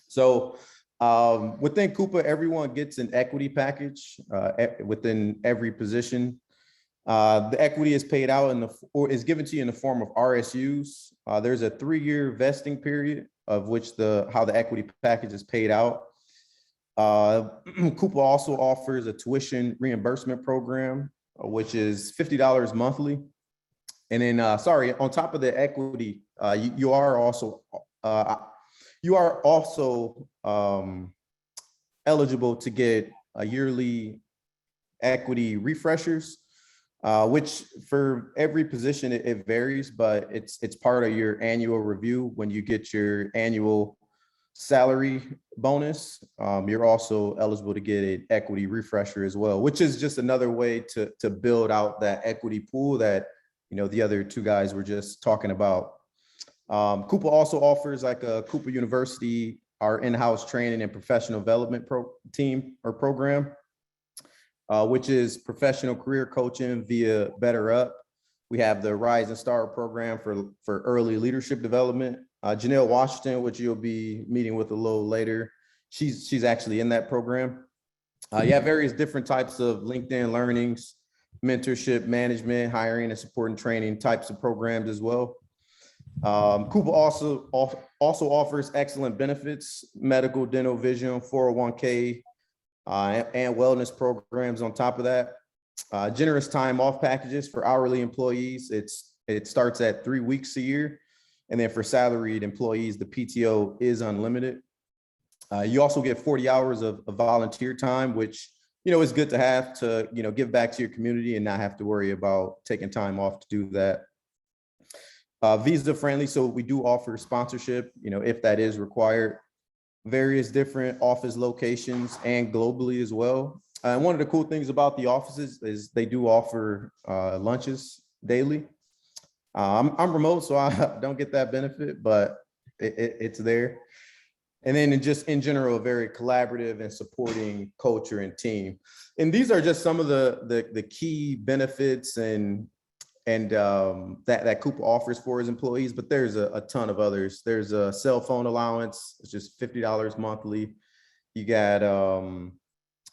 Speaker 4: So within Koopa, everyone gets an equity package within every position. The equity is paid out or is given to you in the form of RSUs. There's a 3-year vesting period of which how the equity package is paid out. Koopa also offers a tuition reimbursement program, which is $50 monthly. And then, on top of the equity, you are also eligible to get a yearly equity refreshers, which for every position it varies, but it's part of your annual review. When you get your annual salary bonus, you're also eligible to get an equity refresher as well, which is just another way to build out that equity pool that the other two guys were just talking about. Koopa also offers like a Koopa University, our in-house training and professional development program, which is professional career coaching via Better Up. We have the Rise and Star program for early leadership development. Janelle Washington, which you'll be meeting with a little later, she's actually in that program. You have various different types of LinkedIn learnings, mentorship, management, hiring, and support and training types of programs as well. Koopa also offers excellent benefits: medical, dental, vision, 401k, and wellness programs on top of that. Generous time off packages for hourly employees. It starts at 3 weeks a year. And then for salaried employees, the PTO is unlimited. You also get 40 hours of volunteer time, which, is good to have to, give back to your community and not have to worry about taking time off to do that. Visa friendly. So we do offer sponsorship, if that is required. Various different office locations and globally as well. And one of the cool things about the offices is they do offer lunches daily. I'm remote, so I don't get that benefit, but it's there. And then in general, a very collaborative and supporting culture and team. And these are just some of the key benefits and that Koopa offers for his employees, but there's a ton of others. There's a cell phone allowance, it's just $50 monthly. You got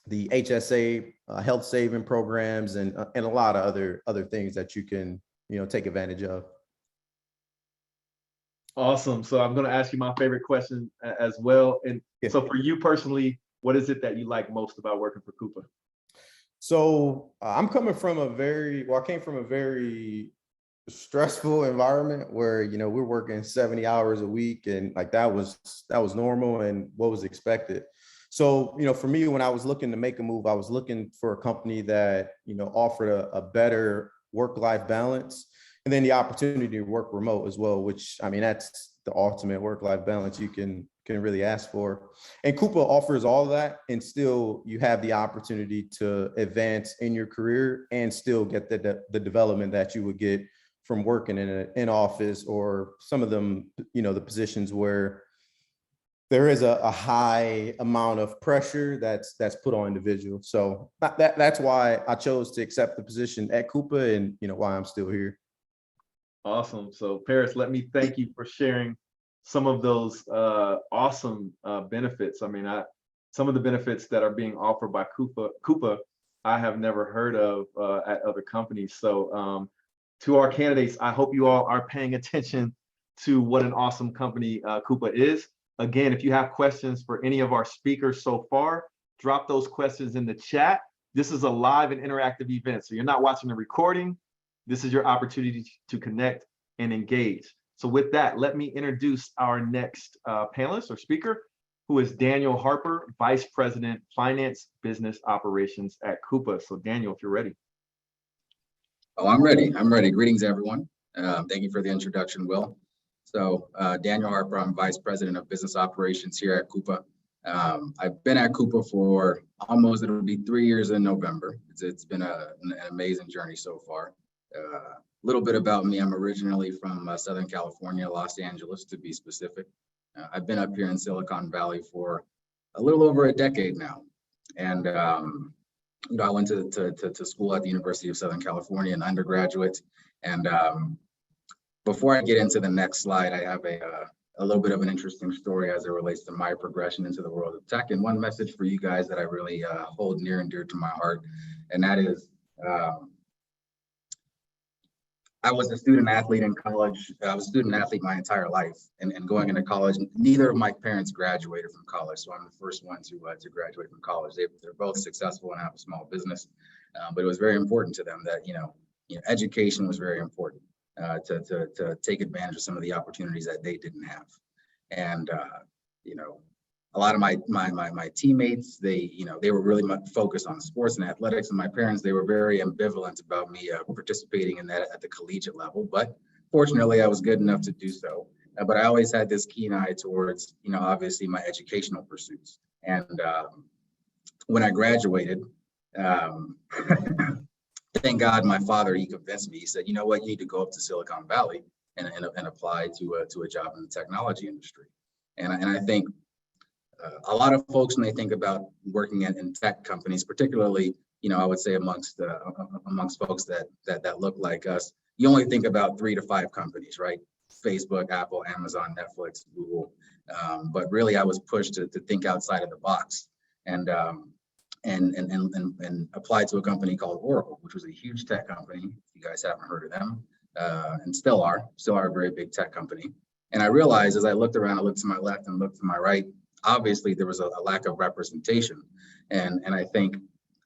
Speaker 4: the HSA health saving programs and a lot of other things that you can take advantage of.
Speaker 1: Awesome. So I'm going to ask you my favorite question as well. And
Speaker 4: yeah.
Speaker 1: So for you personally, what is it that you like most about working for Koopa?
Speaker 4: So I came from a very stressful environment where, we're working 70 hours a week, and like that was normal and what was expected. So, for me, when I was looking to make a move, I was looking for a company that, offered a better work-life balance, and then the opportunity to work remote as well, which, I mean, that's the ultimate work-life balance you can really ask for. And Koopa offers all of that, and still you have the opportunity to advance in your career and still get the development that you would get from working in office, or some of them, the positions where there is a high amount of pressure that's put on individuals. So that's why I chose to accept the position at Koopa, and why I'm still here.
Speaker 1: Awesome. So Paris, let me thank you for sharing some of those awesome benefits. I mean, some of the benefits that are being offered by Koopa, I have never heard of at other companies. So to our candidates, I hope you all are paying attention to what an awesome company Koopa is. Again, if you have questions for any of our speakers so far, drop those questions in the chat. This is a live and interactive event, so you're not watching the recording. This is your opportunity to connect and engage. So with that, let me introduce our next panelist or speaker, who is Daniel Harper, Vice President, Finance Business Operations at Koopa. So Daniel, if you're ready.
Speaker 5: Oh, I'm ready. I'm ready. Greetings, everyone. Thank you for the introduction, Will. So Daniel Harper, I'm Vice President of Business Operations here at Koopa. I've been at Koopa for almost, it'll be 3 years in November. It's been an amazing journey so far. A little bit about me, I'm originally from Southern California, Los Angeles to be specific. I've been up here in Silicon Valley for a little over a decade now. And I went to school at the University of Southern California, an undergraduate. And before I get into the next slide, I have a little bit of an interesting story as it relates to my progression into the world of tech. And one message for you guys that I really hold near and dear to my heart, and that is, I was a student athlete in college. I was a student athlete my entire life, and going into college, neither of my parents graduated from college. So I'm the first one to graduate from college. They're both successful and have a small business, but it was very important to them that, education was very important. To take advantage of some of the opportunities that they didn't have. And, a lot of my teammates, they were really much focused on sports and athletics, and my parents, they were very ambivalent about me participating in that at the collegiate level. But fortunately, I was good enough to do so. But I always had this keen eye towards, obviously my educational pursuits. And when I graduated, thank God my father, he convinced me. He said, you know what, you need to go up to Silicon Valley and apply to a job in the technology industry. And I think a lot of folks, when they think about working in tech companies, particularly, I would say amongst folks that look like us, you only think about 3 to 5 companies, right? Facebook, Apple, Amazon, Netflix, Google. But really, I was pushed to think outside of the box. And applied to a company called Oracle, which was a huge tech company. If you guys haven't heard of them, and still are a very big tech company. And I realized as I looked around, I looked to my left and looked to my right, obviously there was a lack of representation. And I think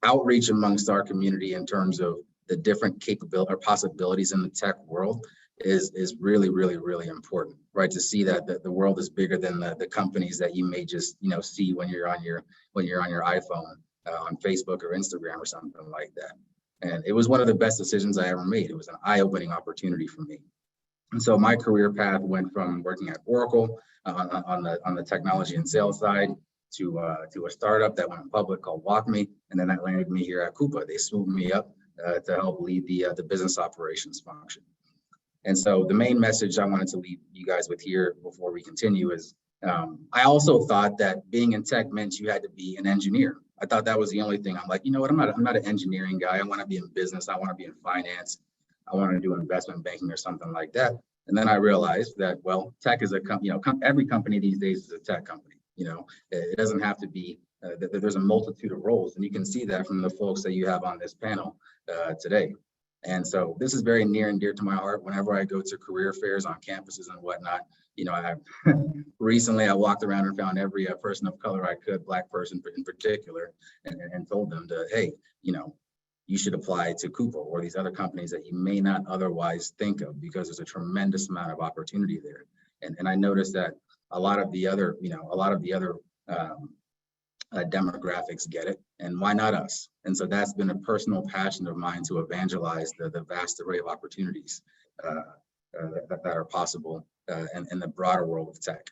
Speaker 5: outreach amongst our community in terms of the different capabilities or possibilities in the tech world is really, really, really important, right? To see that the world is bigger than the companies that you may just, see when you're on your iPhone. On Facebook or Instagram or something like that. And it was one of the best decisions I ever made. It was an eye-opening opportunity for me. And so my career path went from working at Oracle on the technology and sales side to a startup that went public called WalkMe, and then that landed me here at Koopa. They swooped me up to help lead the business operations function. And so the main message I wanted to leave you guys with here before we continue is, I also thought that being in tech meant you had to be an engineer. I thought that was the only thing. I'm like, I'm not an engineering guy. I want to be in business. I want to be in finance. I want to do investment banking or something like that. And then I realized that, well, tech is a company, every company these days is a tech company. It doesn't have to be, there's a multitude of roles. And you can see that from the folks that you have on this panel today. And so this is very near and dear to my heart. Whenever I go to career fairs on campuses and whatnot, recently I walked around and found every person of color I could, Black person in particular, and told them to, hey, you should apply to Koopa or these other companies that you may not otherwise think of, because there's a tremendous amount of opportunity there. And I noticed that a lot of the other demographics get it, and why not us? And so that's been a personal passion of mine to evangelize the vast array of opportunities that are possible in the broader world of tech.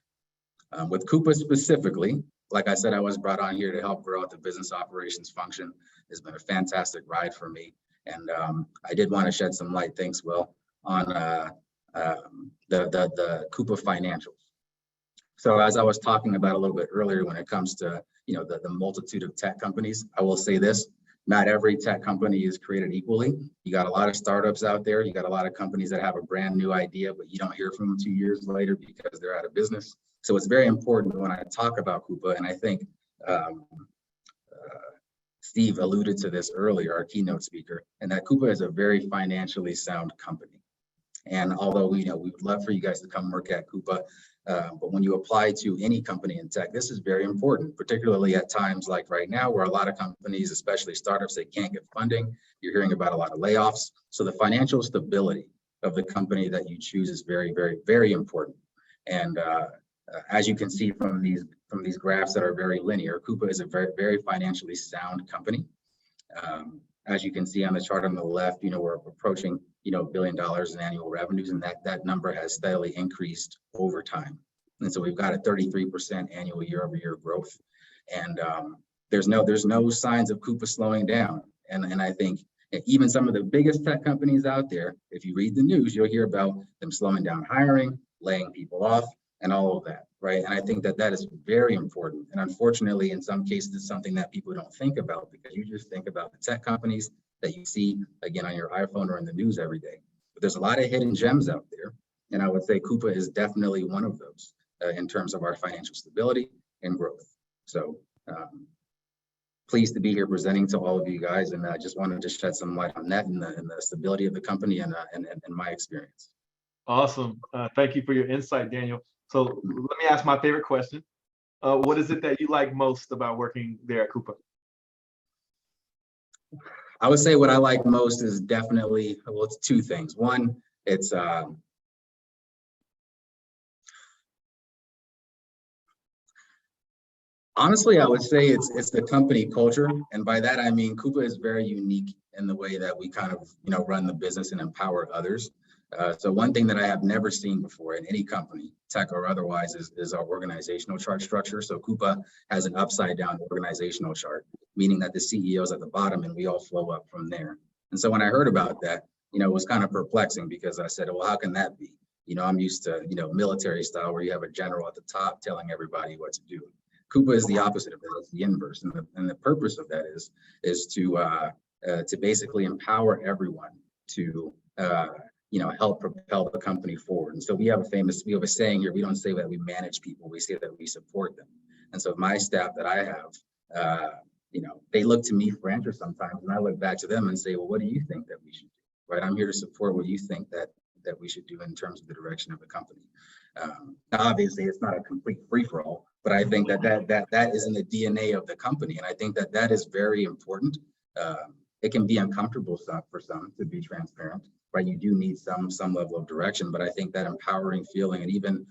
Speaker 5: With Koopa specifically, like I said, I was brought on here to help grow out the business operations function. It's been a fantastic ride for me. And I did want to shed some light, thanks, Will, on the Koopa financials. So as I was talking about a little bit earlier, when it comes to the multitude of tech companies, I will say this: not every tech company is created equally. You got a lot of startups out there. You got a lot of companies that have a brand new idea, but you don't hear from them 2 years later because they're out of business. So it's very important when I talk about Koopa, and I think Steve alluded to this earlier, our keynote speaker, and that Koopa is a very financially sound company. And although we would love for you guys to come work at Koopa, but when you apply to any company in tech, this is very important, particularly at times like right now, where a lot of companies, especially startups, they can't get funding. You're hearing about a lot of layoffs. So the financial stability of the company that you choose is very, very, very important. And as you can see from these graphs that are very linear, Koopa is a very, very financially sound company. As you can see on the chart on the left, we're approaching $1 billion in annual revenues, and that number has steadily increased over time. And so we've got a 33% annual year-over-year growth, and there's no signs of Koopa slowing down. And I think even some of the biggest tech companies out there, if you read the news, you'll hear about them slowing down hiring, laying people off, and all of that, right? And I think that is very important. And unfortunately, in some cases, it's something that people don't think about, because you just think about the tech companies that you see, again, on your iPhone or in the news every day. But there's a lot of hidden gems out there. And I would say Koopa is definitely one of those in terms of our financial stability and growth. So pleased to be here presenting to all of you guys. And I just wanted to shed some light on that and the stability of the company and my experience.
Speaker 1: Awesome. Thank you for your insight, Daniel. So let me ask my favorite question. What is it that you like most about working there at Koopa?
Speaker 5: I would say what I like most is definitely, well, it's two things. One, it's honestly, I would say it's the company culture. And by that, I mean, Koopa is very unique in the way that we kind of, run the business and empower others. So one thing that I have never seen before in any company, tech or otherwise, is our organizational chart structure. So Koopa has an upside down organizational chart, meaning that the CEO is at the bottom and we all flow up from there. And so when I heard about that, it was kind of perplexing, because I said, well, how can that be? I'm used to, military style, where you have a general at the top telling everybody what to do. Koopa is the opposite of that. It's the inverse. And the purpose of that is to basically empower everyone to help propel the company forward. And so we have a saying here: we don't say that we manage people, we say that we support them. And so my staff that I have, they look to me for answers sometimes, and I look back to them and say, well, what do you think that we should do? Right? I'm here to support what you think that we should do in terms of the direction of the company. Now, obviously, it's not a complete free-for-all, but I think that is in the DNA of the company, and I think that is very important. It can be uncomfortable for some, to be transparent, right? You do need some level of direction, but I think that empowering feeling, and even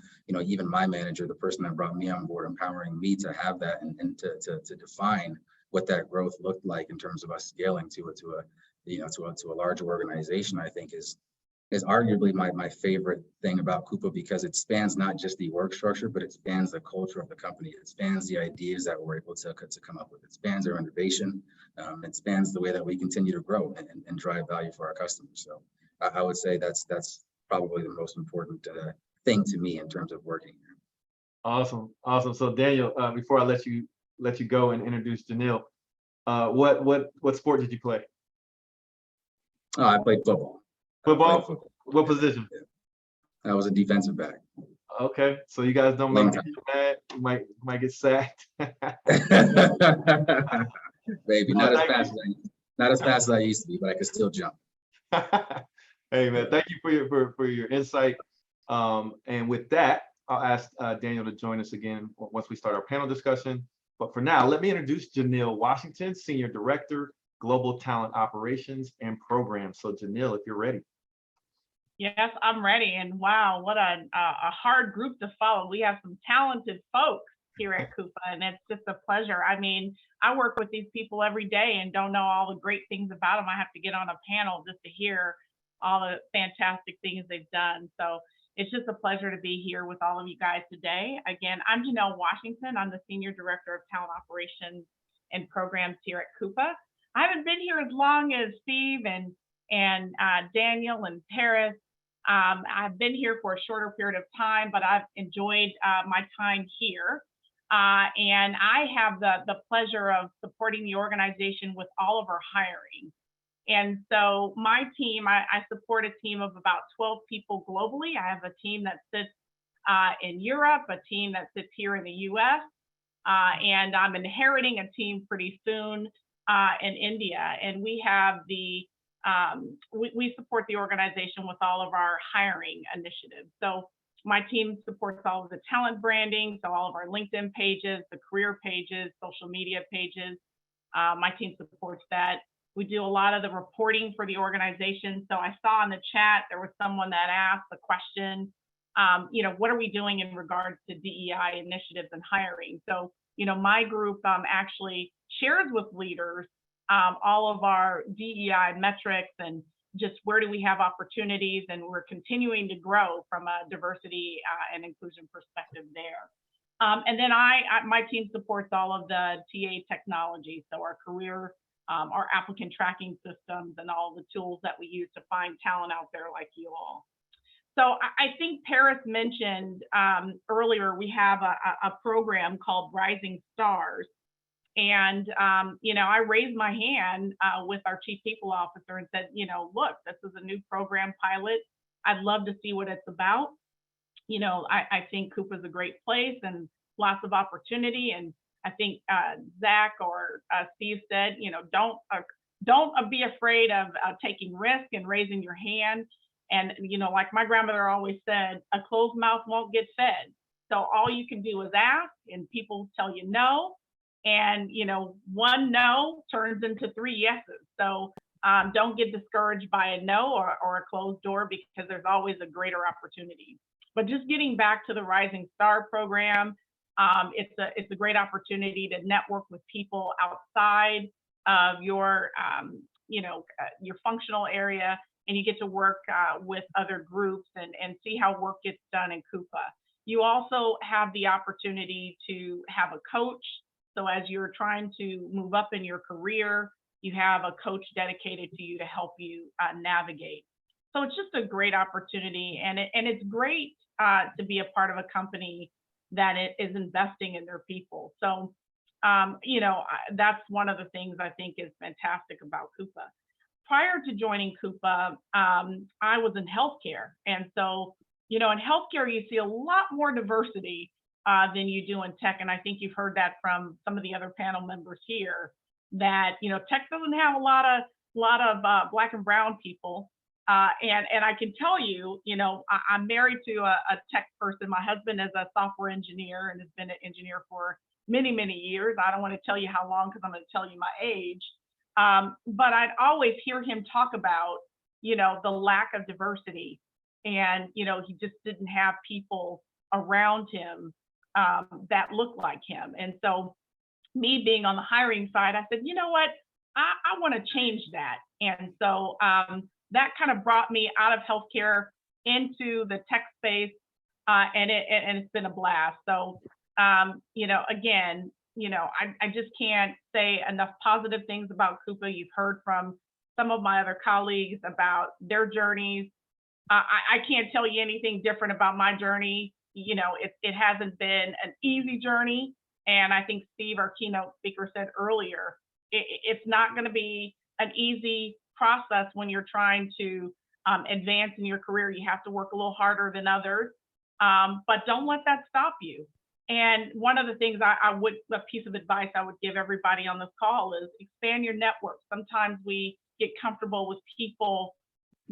Speaker 5: my manager, the person that brought me on board, empowering me to have that and to define what that growth looked like in terms of us scaling to a larger organization, I think is arguably my favorite thing about Koopa, because it spans not just the org structure, but it spans the culture of the company. It spans the ideas that we're able to come up with. It spans our innovation. It spans the way that we continue to grow and drive value for our customers. So I would say that's probably the most important thing to me in terms of working here.
Speaker 1: Awesome. So Daniel, before I let you go and introduce Janelle, what sport did you play?
Speaker 5: Oh, I played football.
Speaker 1: Football? What position?
Speaker 5: I was a defensive back.
Speaker 1: Okay, so you guys don't make you mad. You might get sacked.
Speaker 5: Baby, not as fast as I used to be, but I could still jump.
Speaker 1: Hey man, thank you for your insight. And with that, I'll ask Daniel to join us again once we start our panel discussion. But for now, let me introduce Janelle Washington, Senior Director, Global Talent Operations and Programs. So Janelle, if you're ready.
Speaker 6: Yes, I'm ready. And wow, what a hard group to follow. We have some talented folks here at Koopa, and it's just a pleasure. I mean, I work with these people every day and don't know all the great things about them. I have to get on a panel just to hear all the fantastic things they've done. So it's just a pleasure to be here with all of you guys today. Again, I'm Janelle Washington. I'm the Senior Director of Talent Operations and Programs here at Koopa. I haven't been here as long as Steve and Daniel and Paris. I've been here for a shorter period of time, but I've enjoyed my time here. And I have the pleasure of supporting the organization with all of our hiring. And so my team, I support a team of about 12 people globally. I have a team that sits in Europe, a team that sits here in the US, and I'm inheriting a team pretty soon in India. And we have we support the organization with all of our hiring initiatives. So my team supports all of the talent branding, so all of our LinkedIn pages, the career pages, social media pages. My team supports that. We do a lot of the reporting for the organization. So I saw in the chat, there was someone that asked the question, what are we doing in regards to DEI initiatives and hiring? So, my group actually shares with leaders all of our DEI metrics and just where do we have opportunities, and we're continuing to grow from a diversity and inclusion perspective there. And then my team supports all of the TA technology, so our career, our applicant tracking systems, and all the tools that we use to find talent out there like you all. So I think Paris mentioned earlier, we have a program called Rising Stars. And, I raised my hand with our chief people officer and said, look, this is a new program pilot. I'd love to see what it's about. I think Koopa is a great place and lots of opportunity. And I think Zach or Steve said, don't be afraid of taking risk and raising your hand. And, like my grandmother always said, a closed mouth won't get fed. So all you can do is ask, and people tell you no. And, one no turns into 3 yeses. So don't get discouraged by a no or a closed door, because there's always a greater opportunity. But just getting back to the Rising Star program, it's a great opportunity to network with people outside of your functional area, and you get to work with other groups and see how work gets done in Koopa. You also have the opportunity to have a coach. So as you're trying to move up in your career, you have a coach dedicated to you to help you navigate. So it's just a great opportunity, and it's great to be a part of a company that is investing in their people. So, that's one of the things I think is fantastic about Koopa. Prior to joining Koopa, I was in healthcare. And so, in healthcare, you see a lot more diversity than you do in tech. And I think you've heard that from some of the other panel members here, that, tech doesn't have a lot of Black and brown people. And I can tell you, I'm married to a tech person. My husband is a software engineer and has been an engineer for many, many years. I don't want to tell you how long, because I'm going to tell you my age. But I'd always hear him talk about, the lack of diversity. And, he just didn't have people around him that looked like him. And so me being on the hiring side, I said, you know what, I want to change that. And so that kind of brought me out of healthcare into the tech space, and it's been a blast. So, again, I just can't say enough positive things about Koopa. You've heard from some of my other colleagues about their journeys. I can't tell you anything different about my journey. It hasn't been an easy journey. And I think Steve, our keynote speaker, said earlier, it's not going to be an easy process when you're trying to advance in your career. You have to work a little harder than others, but don't let that stop you. And one of the things a piece of advice I would give everybody on this call is expand your network. Sometimes we get comfortable with people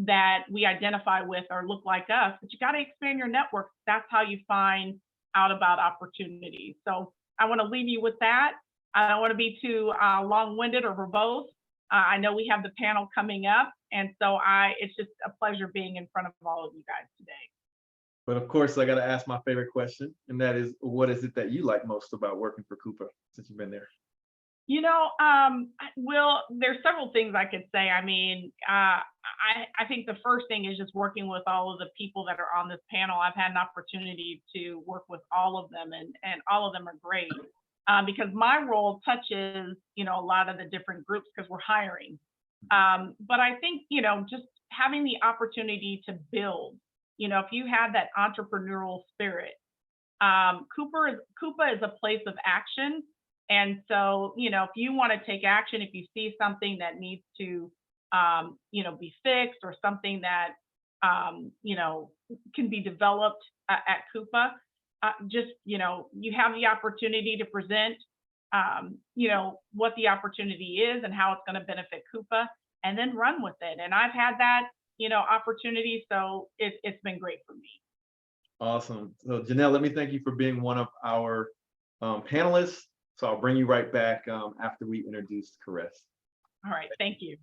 Speaker 6: that we identify with or look like us, but you got to expand your network. That's how you find out about opportunities. So I want to leave you with that. I don't want to be too long-winded or verbose. I know we have the panel coming up, and so it's just a pleasure being in front of all of you guys today.
Speaker 1: But of course, I got to ask my favorite question, and that is, what is it that you like most about working for Coupa since you've been there?
Speaker 6: You know, Will, there's several things I could say. I mean, I think the first thing is just working with all of the people that are on this panel. I've had an opportunity to work with all of them, and all of them are great, because my role touches, you know, a lot of the different groups because we're hiring. But I think, you know, just having the opportunity to build, you know, if you have that entrepreneurial spirit, Coupa is a place of action. And so, you know, if you want to take action, if you see something that needs to, you know, be fixed, or something that, you know, can be developed at Coupa, just, you know, you have the opportunity to present, you know, what the opportunity is and how it's going to benefit Coupa, and then run with it. And I've had that, you know, opportunity. So it's been great for me.
Speaker 1: Awesome. So Janelle, let me thank you for being one of our panelists. So I'll bring you right back after we introduce Caress.
Speaker 6: All right, thank you.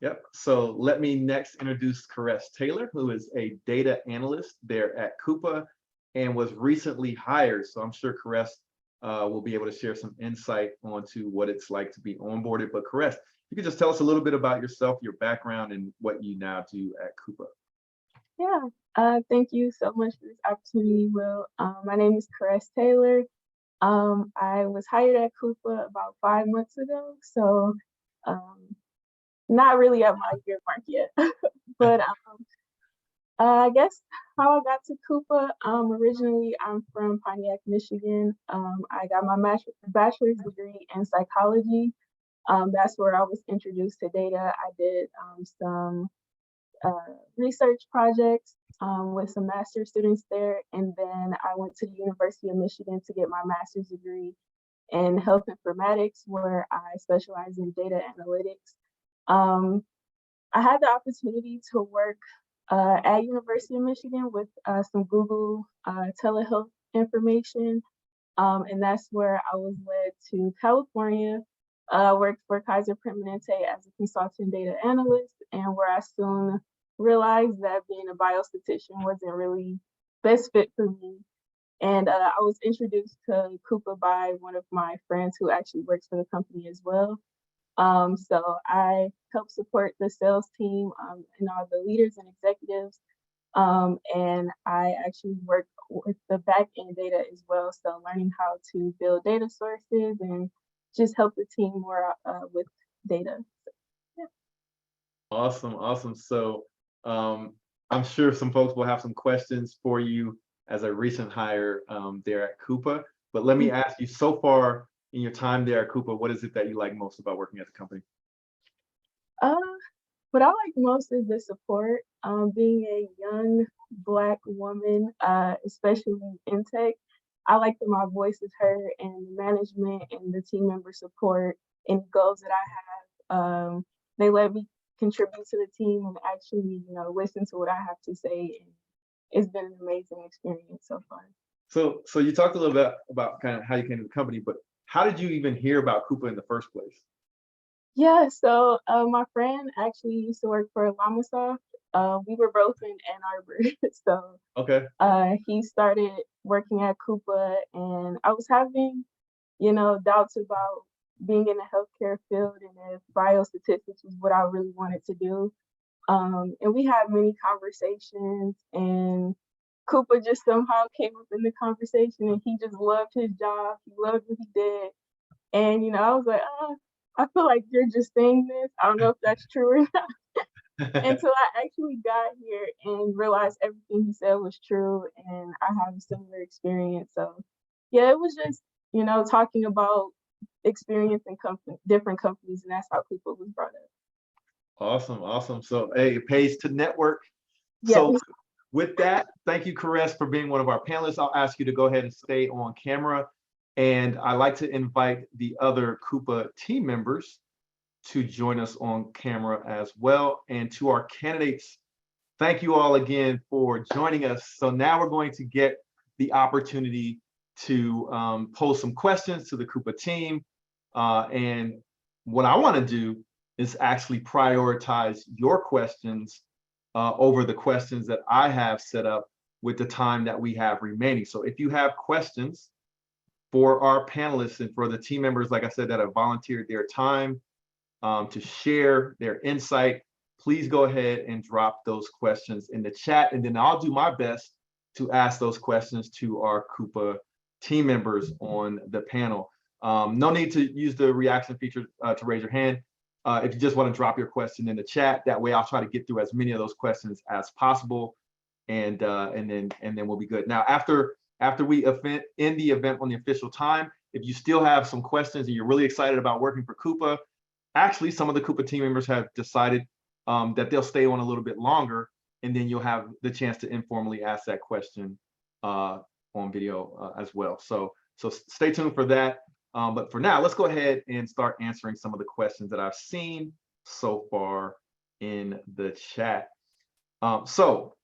Speaker 1: Yep. So let me next introduce Caress Taylor, who is a data analyst there at Coupa and was recently hired. So I'm sure Caress will be able to share some insight onto what it's like to be onboarded. But Caress, you could just tell us a little bit about yourself, your background, and what you now do at Coupa.
Speaker 7: Yeah, thank you so much for this opportunity, Will. My name is Caress Taylor. I was hired at Koopa about 5 months ago, so not really at my year mark yet. But I guess how I got to Koopa, originally I'm from Pontiac, Michigan. I got my bachelor's degree in psychology. That's where I was introduced to data. I did some research projects with some master's students there. And then I went to the University of Michigan to get my master's degree in health informatics, where I specialize in data analytics. I had the opportunity to work at University of Michigan with some Google telehealth information. And that's where I was led to California, worked for Kaiser Permanente as a consultant data analyst, and where I soon realized that being a biostatistician wasn't really best fit for me. And I was introduced to Coupa by one of my friends who actually works for the company as well. So I help support the sales team and all the leaders and executives. And I actually work with the back end data as well. So learning how to build data sources and just help the team more with data. Yeah.
Speaker 1: Awesome, awesome. So I'm sure some folks will have some questions for you as a recent hire there at Coupa. But let me ask you, so far in your time there at Coupa, what is it that you like most about working at the company?
Speaker 7: What I like most is the support. Being a young Black woman, especially in tech, I like that my voice is heard, and the management and the team member support and goals that I have. They let me contribute to the team and actually, you know, listen to what I have to say. And it's been an amazing experience so far.
Speaker 1: So you talked a little bit about kind of how you came to the company, but how did you even hear about Coupa in the first place?
Speaker 7: Yeah, so my friend actually used to work for Lamasoft. We were both in Ann Arbor. So
Speaker 1: Okay.
Speaker 7: he started working at Coupa, and I was having, you know, doubts about being in the healthcare field and if biostatistics was what I really wanted to do. And we had many conversations, and Coupa just somehow came up in the conversation, and he just loved his job. He loved what he did. And, you know, I was like, I feel like you're just saying this. I don't know if that's true or not. Until I actually got here and realized everything he said was true, and I have a similar experience. So yeah, it was just, you know, talking about experience in different companies, and that's how Coupa was brought up.
Speaker 1: Awesome, awesome. So hey, it pays to network.
Speaker 7: Yes.
Speaker 1: So with that, thank you, Caress, for being one of our panelists. I'll ask you to go ahead and stay on camera. And I'd like to invite the other Coupa team members to join us on camera as well. And to our candidates, thank you all again for joining us. So now we're going to get the opportunity to pose some questions to the Coupa team. And what I want to do is actually prioritize your questions over the questions that I have set up with the time that we have remaining. So if you have questions for our panelists and for the team members, like I said, that have volunteered their time to share their insight, please go ahead and drop those questions in the chat, and then I'll do my best to ask those questions to our Koopa team members on the panel. No need to use the reaction feature to raise your hand. If you just want to drop your question in the chat, that way I'll try to get through as many of those questions as possible, and then we'll be good. Now, after we end the event on the official time, if you still have some questions and you're really excited about working for Koopa, actually some of the Koopa team members have decided that they'll stay on a little bit longer, and then you'll have the chance to informally ask that question on video as well. So stay tuned for that. But for now, let's go ahead and start answering some of the questions that I've seen so far in the chat. So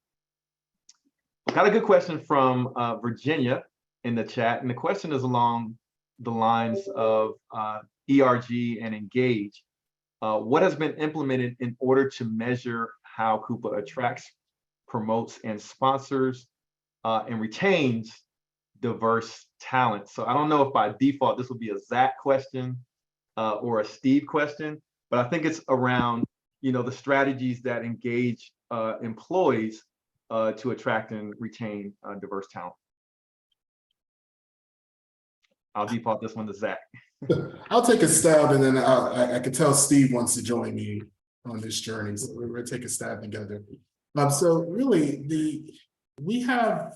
Speaker 1: got a good question from Virginia in the chat, and the question is along the lines of ERG and engage. What has been implemented in order to measure how Koopa attracts, promotes, and sponsors and retains diverse talent? So I don't know if by default this would be a Zach question or a Steve question, but I think it's around, you know, the strategies that engage employees to attract and retain diverse talent. I'll default this one to Zach.
Speaker 3: I'll take a stab, and then I can tell Steve wants to join me on this journey, so we're going to take a stab together. So really, we have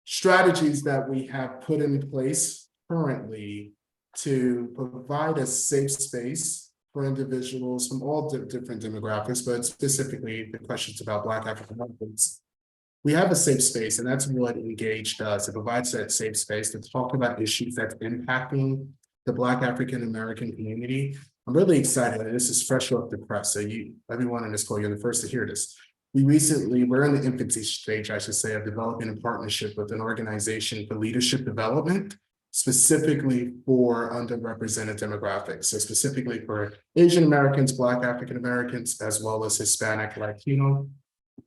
Speaker 3: strategies that we have put in place currently to provide a safe space for individuals from all different demographics, but specifically the questions about Black African Americans. We have a safe space, and that's what Engage does. It provides that safe space to talk about issues that's impacting the Black African American community. I'm really excited, and this is fresh off the press, so everyone in this call, you're the first to hear this. We're in the infancy stage, I should say, of developing a partnership with an organization for leadership development, specifically for underrepresented demographics. So specifically for Asian Americans, Black African Americans, as well as Hispanic, Latino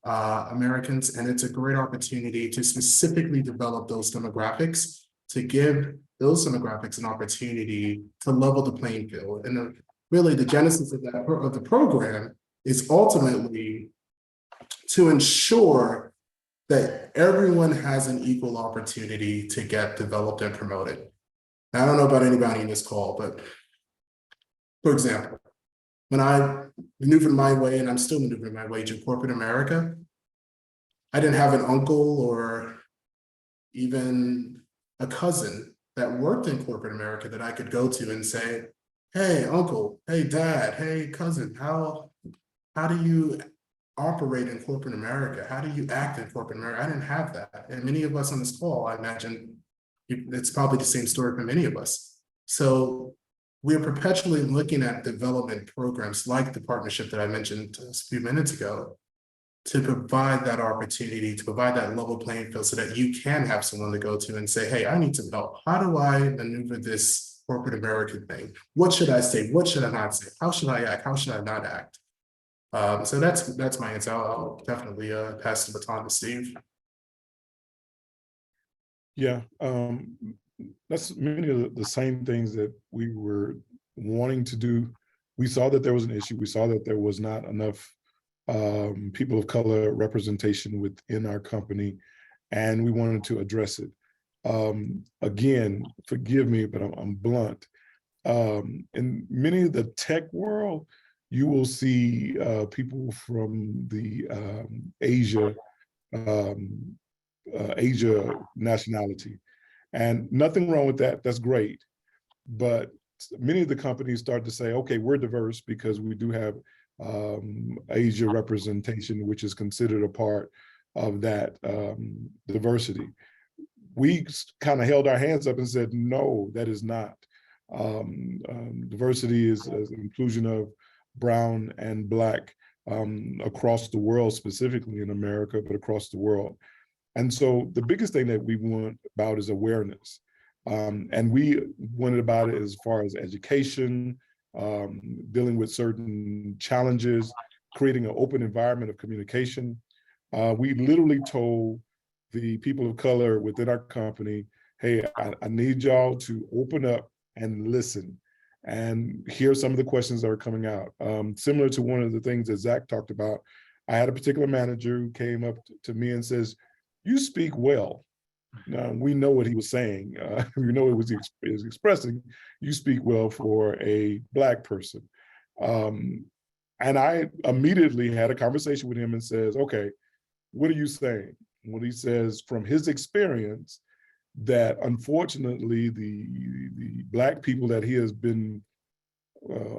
Speaker 3: Americans. And it's a great opportunity to specifically develop those demographics, to give those demographics an opportunity to level the playing field. And really the genesis of the program is ultimately to ensure that everyone has an equal opportunity to get developed and promoted. Now, I don't know about anybody in this call, but for example, when I maneuvered my way, and I'm still maneuvering my way to corporate America, I didn't have an uncle or even a cousin that worked in corporate America that I could go to and say, hey, uncle, hey, dad, hey, cousin, how do you operate in corporate America? How do you act in corporate America? I didn't have that. And many of us on this call, I imagine it's probably the same story for many of us. So we're perpetually looking at development programs like the partnership that I mentioned a few minutes ago to provide that opportunity, to provide that level playing field so that you can have someone to go to and say, hey, I need some help. How do I maneuver this corporate American thing? What should I say? What should I not say? How should I act? How should I not act? So that's my answer. I'll definitely pass the baton to Steve.
Speaker 2: Yeah, that's many of the same things that we were wanting to do. We saw that there was an issue. We saw that there was not enough people of color representation within our company, and we wanted to address it. Again, forgive me, but I'm blunt. In many of the tech world, you will see people from the Asia nationality, and nothing wrong with that. That's great. But many of the companies start to say, okay, we're diverse because we do have Asia representation, which is considered a part of that diversity. We kind of held our hands up and said, no, that is not. Diversity is an inclusion of brown and Black across the world, specifically in America, but across the world. And so the biggest thing that we want about is awareness. And we wanted about it as far as education, dealing with certain challenges, creating an open environment of communication. We literally told the people of color within our company, hey, I need y'all to open up and listen and hear some of the questions that are coming out. Similar to one of the things that Zach talked about, I had a particular manager who came up to me and says, "You speak well." Now, we know what he was saying. We know it was he was expressing, "You speak well for a Black person." And I immediately had a conversation with him and says, "Okay, what are you saying?" Well, he says from his experience that unfortunately the Black people that he has been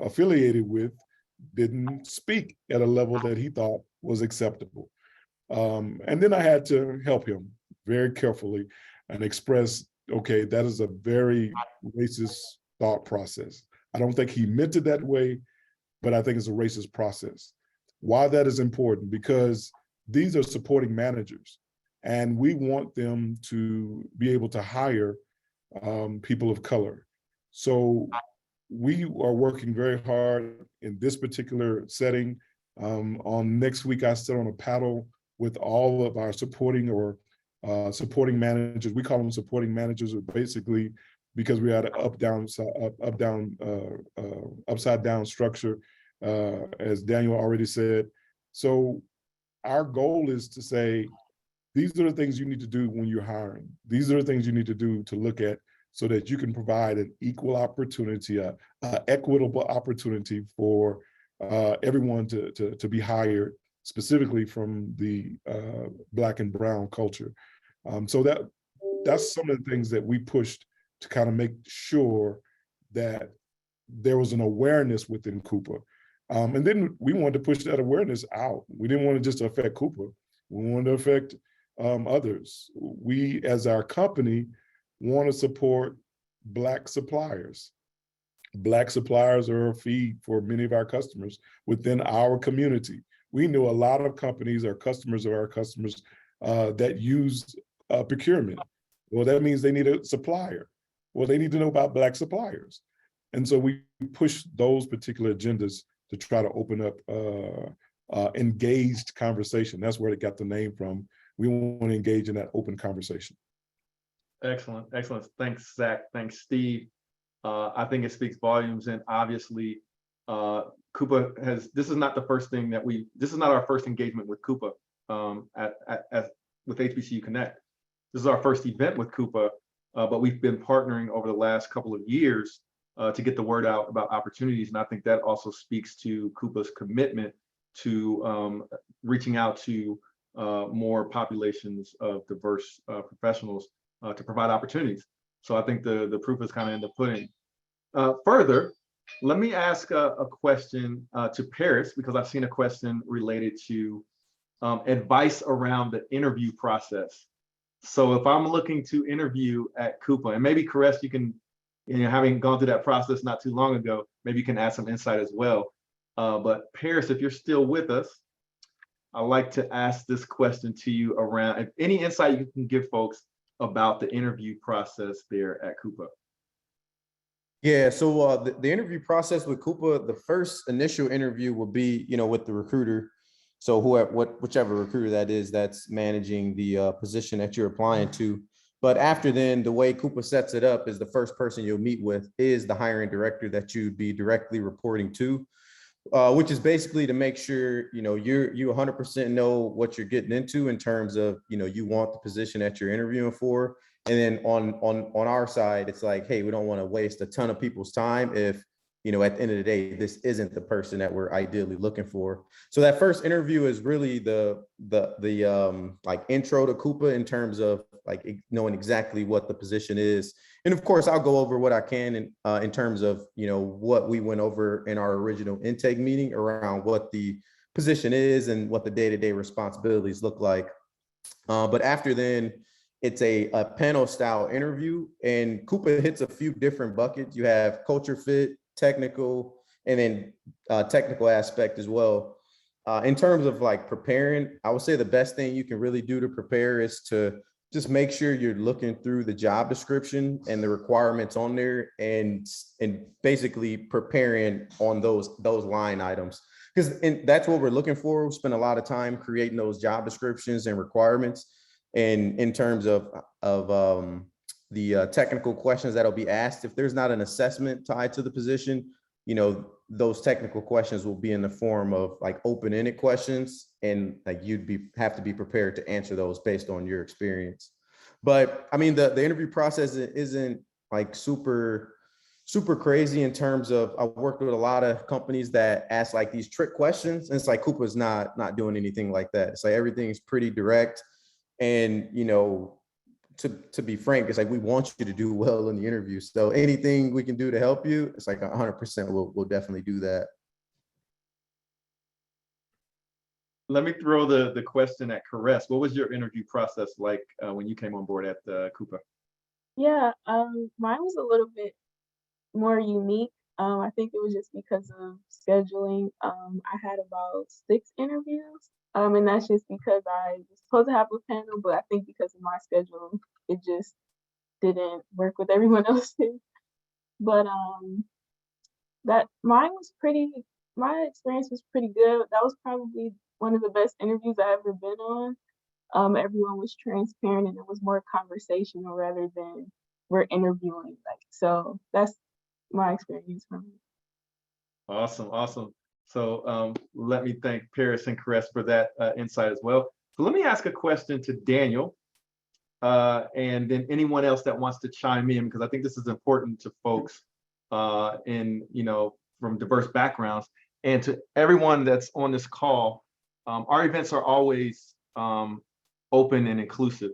Speaker 2: affiliated with didn't speak at a level that he thought was acceptable. And then I had to help him very carefully and express, okay, that is a very racist thought process. I don't think he meant it that way, but I think it's a racist process. Why that is important? Because these are supporting managers, and we want them to be able to hire people of color. So we are working very hard in this particular setting. On next week, I sit on a panel with all of our supporting managers. We call them supporting managers, basically because we had an upside down structure, as Daniel already said. So our goal is to say, these are the things you need to do when you're hiring. These are the things you need to do to look at so that you can provide an equal opportunity, equitable opportunity for everyone to be hired, specifically from the Black and brown culture. So that's some of the things that we pushed to kind of make sure that there was an awareness within Koopa. And then we wanted to push that awareness out. We didn't want to just affect Koopa. We wanted to affect others. We, as our company, want to support Black suppliers. Black suppliers are a feed for many of our customers within our community. We know a lot of companies are customers of our customers that use procurement. Well, that means they need a supplier. Well, they need to know about Black suppliers. And so we push those particular agendas to try to open up engaged conversation. That's where it got the name from. We want to engage in that open conversation.
Speaker 1: Excellent, excellent. Thanks, Zach. Thanks, Steve. I think it speaks volumes, and obviously, Koopa has. This is not the first thing that we. This is not our first engagement with Koopa with HBCU Connect. This is our first event with Koopa, but we've been partnering over the last couple of years to get the word out about opportunities, and I think that also speaks to Koopa's commitment to reaching out to more populations of diverse professionals to provide opportunities. So I think the proof is kind of in the pudding. Further, let me ask a question to Paris, because I've seen a question related to advice around the interview process. So if I'm looking to interview at Koopa, and maybe Caress, you can, having gone through that process not too long ago, maybe you can add some insight as well. But Paris, if you're still with us, I'd like to ask this question to you around if any insight you can give folks about the interview process there at Koopa.
Speaker 4: Yeah, so the interview process with Koopa, the first initial interview will be, with the recruiter. So whichever recruiter that is that's managing the position that you're applying to. But after then, the way Koopa sets it up is the first person you'll meet with is the hiring director that you'd be directly reporting to, which is basically to make sure, you 100% know what you're getting into in terms of, you want the position that you're interviewing for. And then on our side, it's like, hey, we don't want to waste a ton of people's time if, at the end of the day, this isn't the person that we're ideally looking for. So that first interview is really the intro to Koopa in terms of like knowing exactly what the position is. And of course, I'll go over what I can in terms of, what we went over in our original intake meeting around what the position is and what the day-to-day responsibilities look like. But after then, it's a panel style interview, and Koopa hits a few different buckets. You have culture fit, technical, and then technical aspect as well. In terms of like preparing, I would say the best thing you can really do to prepare is to just make sure you're looking through the job description and the requirements on there and basically preparing on those line items. Because that's what we're looking for. We spend a lot of time creating those job descriptions and requirements. And in terms of the technical questions that'll be asked, if there's not an assessment tied to the position, those technical questions will be in the form of like open-ended questions, and like have to be prepared to answer those based on your experience. But I mean, the interview process isn't like super crazy in terms of, I've worked with a lot of companies that ask like these trick questions, and it's like Koopa's not doing anything like that. It's like everything is pretty direct, and to be frank, it's like we want you to do well in the interview. So anything we can do to help you, it's like 100% we'll definitely do that.
Speaker 1: Let me throw the question at Caress. What was your interview process like when you came on board at Coupa?
Speaker 7: Yeah, mine was a little bit more unique. I think it was just because of scheduling. I had about 6 interviews. And that's just because I was supposed to have a panel, but I think because of my schedule, it just didn't work with everyone else's. But my experience was pretty good. That was probably one of the best interviews I've ever been on. Everyone was transparent, and it was more conversational rather than we're interviewing. So that's my experience from it.
Speaker 1: Awesome. So let me thank Paris and Caress for that insight as well. So let me ask a question to Daniel, and then anyone else that wants to chime in, because I think this is important to folks from diverse backgrounds, and to everyone that's on this call. Our events are always open and inclusive.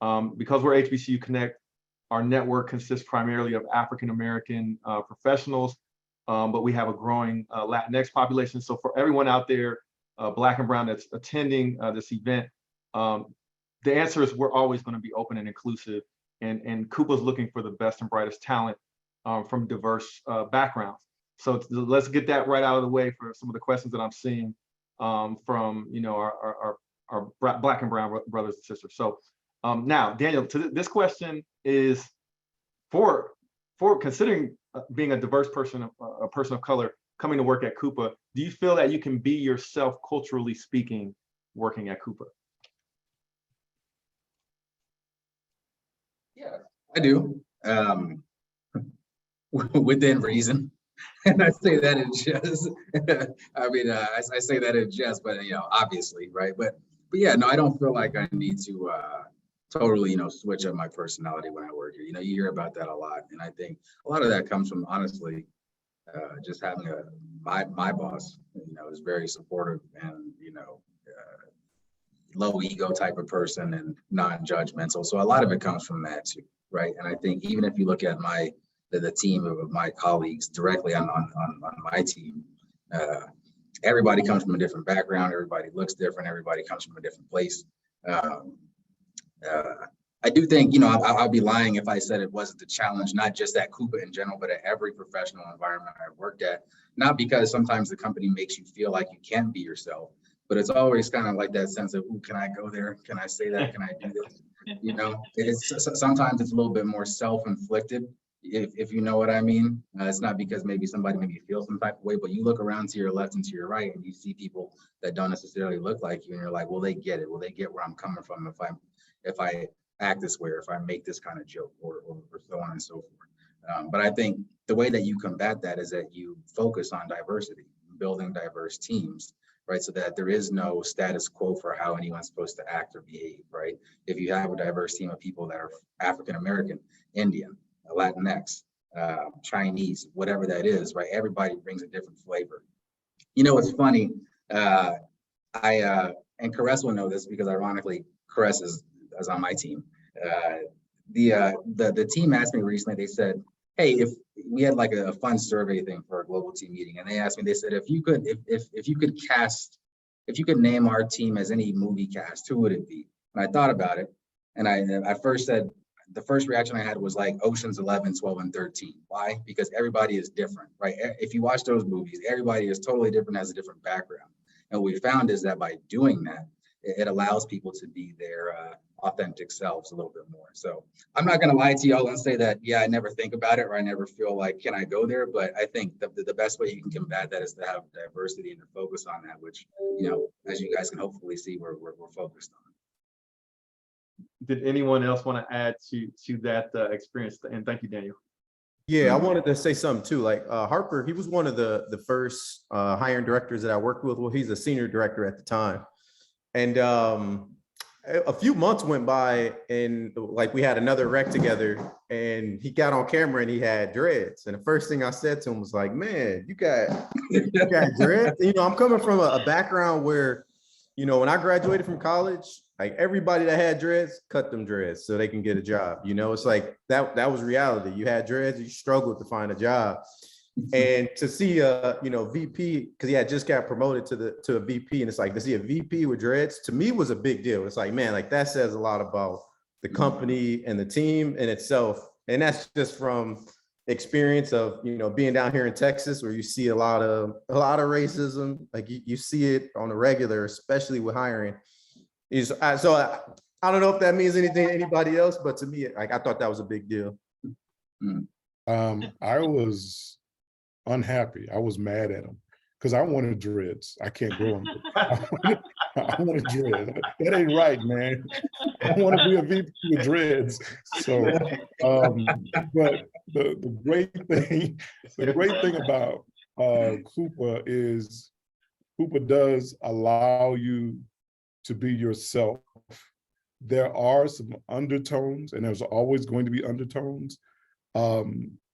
Speaker 1: Because we're HBCU Connect, our network consists primarily of African-American professionals, but we have a growing Latinx population. So for everyone out there, Black and Brown, that's attending this event, the answer is we're always going to be open and inclusive, and Coupa's looking for the best and brightest talent from diverse backgrounds. So let's get that right out of the way for some of the questions that I'm seeing from our Black and Brown brothers and sisters. So now, Daniel, this question is for considering being a diverse person, a person of color coming to work at Coupa. Do you feel that you can be yourself culturally speaking working at Coupa?
Speaker 5: Yeah, I do. Within reason. And I say that in jest. I mean, I say that in jest, but obviously, right? But yeah, no, I don't feel like I need to totally, switch up my personality when I work here. You hear about that a lot, and I think a lot of that comes from honestly just having my boss, is very supportive and low ego type of person and non-judgmental. So a lot of it comes from that too, right? And I think even if you look at the team of my colleagues directly on my team, everybody comes from a different background, everybody looks different, everybody comes from a different place. I do think, I'll be lying if I said it wasn't a challenge, not just at Coupa in general, but at every professional environment I've worked at. Not because sometimes the company makes you feel like you can't be yourself, but it's always kind of like that sense of, ooh, can I go there? Can I say that? Can I do this? Sometimes it's a little bit more self-inflicted, if you know what I mean. It's not because maybe somebody made you feel some type of way, but you look around to your left and to your right and you see people that don't necessarily look like you, and you're like, well, they get it. Well, they get where I'm coming from if I act this way, or if I make this kind of joke, or so on and so forth. But I think the way that you combat that is that you focus on diversity, building diverse teams, right? So that there is no status quo for how anyone's supposed to act or behave, right? If you have a diverse team of people that are African-American, Indian, Latinx, Chinese, whatever that is, right? Everybody brings a different flavor. It's funny, and Caress will know this because ironically, Caress is on my team. The team asked me recently, they said, hey, if we had like a fun survey thing for a global team meeting, and they asked me, they said, if you could name our team as any movie cast, who would it be? And I thought about it, and I first said, the first reaction I had was like Ocean's 11, 12, and 13. Why? Because everybody is different, right? If you watch those movies, everybody is totally different, has a different background. And what we found is that by doing that, it allows people to be their authentic selves a little bit more. So I'm not going to lie to y'all and say that, yeah, I never think about it, or I never feel like, can I go there? But I think the best way you can combat that is to have diversity and to focus on that, which, as you guys can hopefully see, we're focused on.
Speaker 1: did anyone else want to add to that experience? And thank you, Daniel.
Speaker 4: Yeah, I wanted to say something too. Like Harper, he was one of the first hiring directors that I worked with. Well, he's a senior director at the time. And a few months went by and like we had another rec together and he got on camera and he had dreads. And the first thing I said to him was like, man, you got dreads? You know, I'm coming from a background where, you know, when I graduated from college, like everybody that had dreads cut them dreads so they can get a job. You know, it's like that was reality. You had dreads, you struggled to find a job. And to see you know, VP, because he had just got promoted to a VP, and it's like to see a VP with dreads to me was a big deal. It's like, man, like that says a lot about the company and the team in itself. And that's just from experience of, you know, being down here in Texas where you see a lot of racism. Like you see it on a regular, especially with hiring. So I don't know if that means anything to anybody else, but to me, like I thought that was a big deal.
Speaker 2: I was unhappy. I was mad at him because I wanted dreads. I can't grow them. I wanted dreads. That ain't right, man. I want to be a VP with dreads. So, but the great thing about Koopa is Koopa does allow you to be yourself. There are some undertones, and there's always going to be undertones.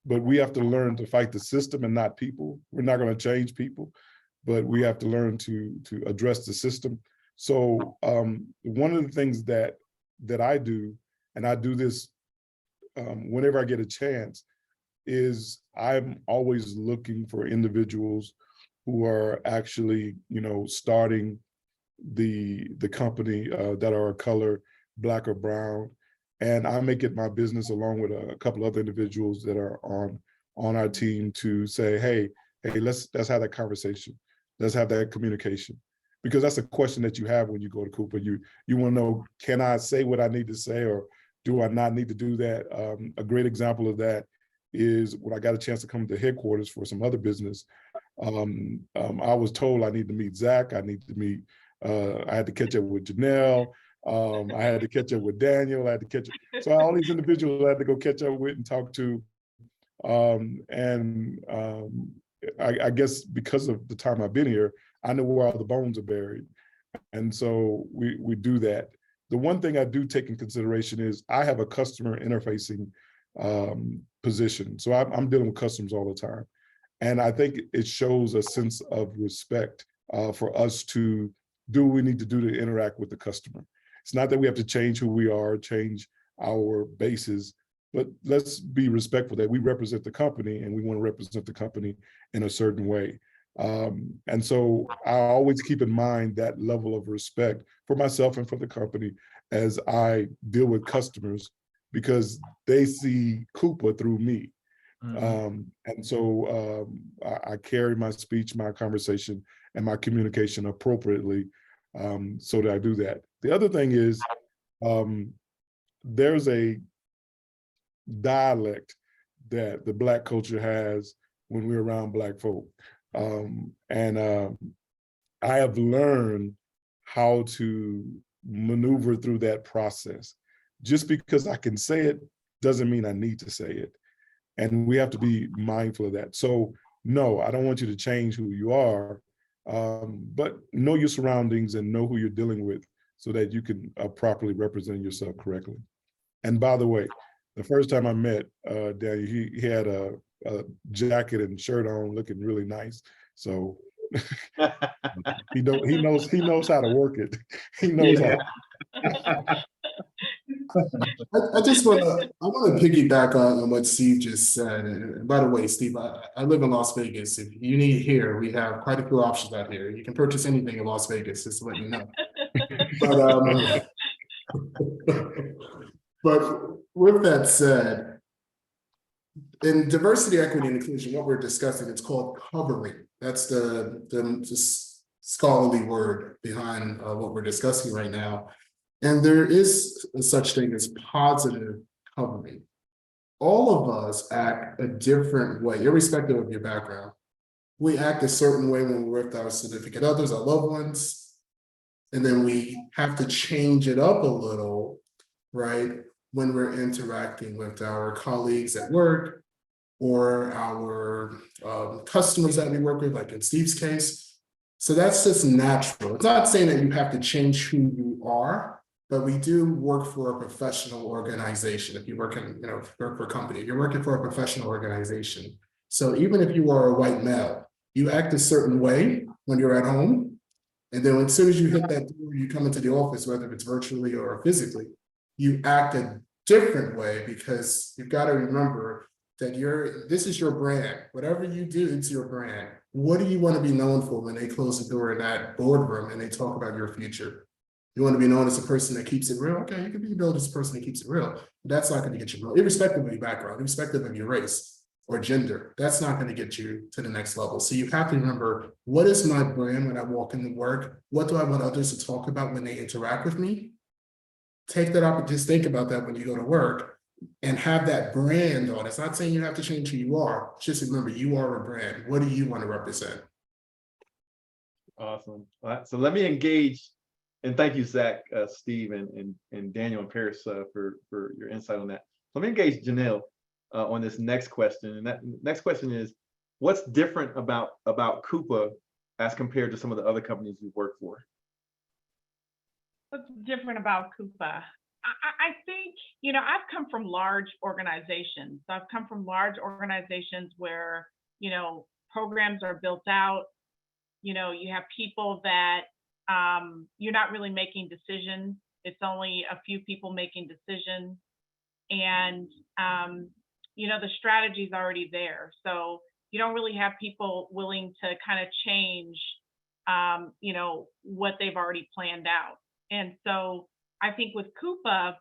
Speaker 2: But we have to learn to fight the system and not people. We're not going to change people, but we have to learn to address the system. So one of the things that I do, and I do this whenever I get a chance, is I'm always looking for individuals who are actually, you know, starting the company that are of color, Black or brown. And I make it my business, along with a couple other individuals that are on our team, to say, hey, let's have that conversation. Let's have that communication. Because that's a question that you have when you go to Koopa. You want to know, can I say what I need to say, or do I not need to do that? A great example of that is when I got a chance to come to headquarters for some other business. I was told I need to meet Zach. I had to catch up with Janelle. I had to catch up with Daniel. I had to catch up. So all these individuals I had to go catch up with and talk to. I guess because of the time I've been here, I know where all the bones are buried. And so we do that. The one thing I do take in consideration is I have a customer interfacing position. So I'm dealing with customers all the time. And I think it shows a sense of respect for us to do what we need to do to interact with the customer. It's not that we have to change who we are, change our bases, but let's be respectful that we represent the company and we want to represent the company in a certain way. And so I always keep in mind that level of respect for myself and for the company as I deal with customers, because they see Koopa through me. And so I carry my speech, my conversation, and my communication appropriately so that I do that. The other thing is there's a dialect that the Black culture has when we're around Black folk. I have learned how to maneuver through that process. Just because I can say it doesn't mean I need to say it. And we have to be mindful of that. So no, I don't want you to change who you are, but know your surroundings and know who you're dealing with so that you can properly represent yourself correctly. And by the way, the first time I met Daniel, he had a jacket and shirt on, looking really nice. So he knows how to work it. He knows how.
Speaker 3: I want to piggyback on what Steve just said. And by the way, Steve, I live in Las Vegas. If you need here, we have quite a few options out here. You can purchase anything in Las Vegas, just to let you know. But with that said, in diversity, equity, and inclusion, what we're discussing, it's called covering. That's the scholarly word behind what we're discussing right now. And there is such thing as positive covering. All of us act a different way, irrespective of your background. We act a certain way when we're with our significant others, our loved ones, and then we have to change it up a little right? When we're interacting with our colleagues at work or our customers that we work with, like in Steve's case. So that's just natural. It's not saying that you have to change who you are, but we do work for a professional organization. If you work in, work for a company, if you're working for a professional organization. So even if you are a white male, you act a certain way when you're at home. And then as soon as you hit that door, you come into the office, whether it's virtually or physically, you act a different way, because you've got to remember that this is your brand. Whatever you do, it's your brand. What do you want to be known for when they close the door in that boardroom and they talk about your future? You want to be known as a person that keeps it real? Okay, you can be billed as a person that keeps it real. But that's not going to get you real, irrespective of your background, irrespective of your race or gender. That's not going to get you to the next level. So you have to remember, what is my brand when I walk into work? What do I want others to talk about when they interact with me? Take that up and just think about that when you go to work and have that brand on. It's not saying you have to change who you are. Just remember, you are a brand. What do you want to represent?
Speaker 1: Awesome. All right, so let me engage, and thank you, Zach, Steve, and Daniel and Paris for your insight on that. Let me engage Janelle on this next question, and that next question is, what's different about Koopa as compared to some of the other companies you've worked for?
Speaker 6: What's different about Koopa? I think, I've come from large organizations. So I've come from large organizations where, programs are built out. You have people that you're not really making decisions. It's only a few people making decisions. And, the strategy's already there. So you don't really have people willing to kind of change, what they've already planned out. And so I think with Koopa,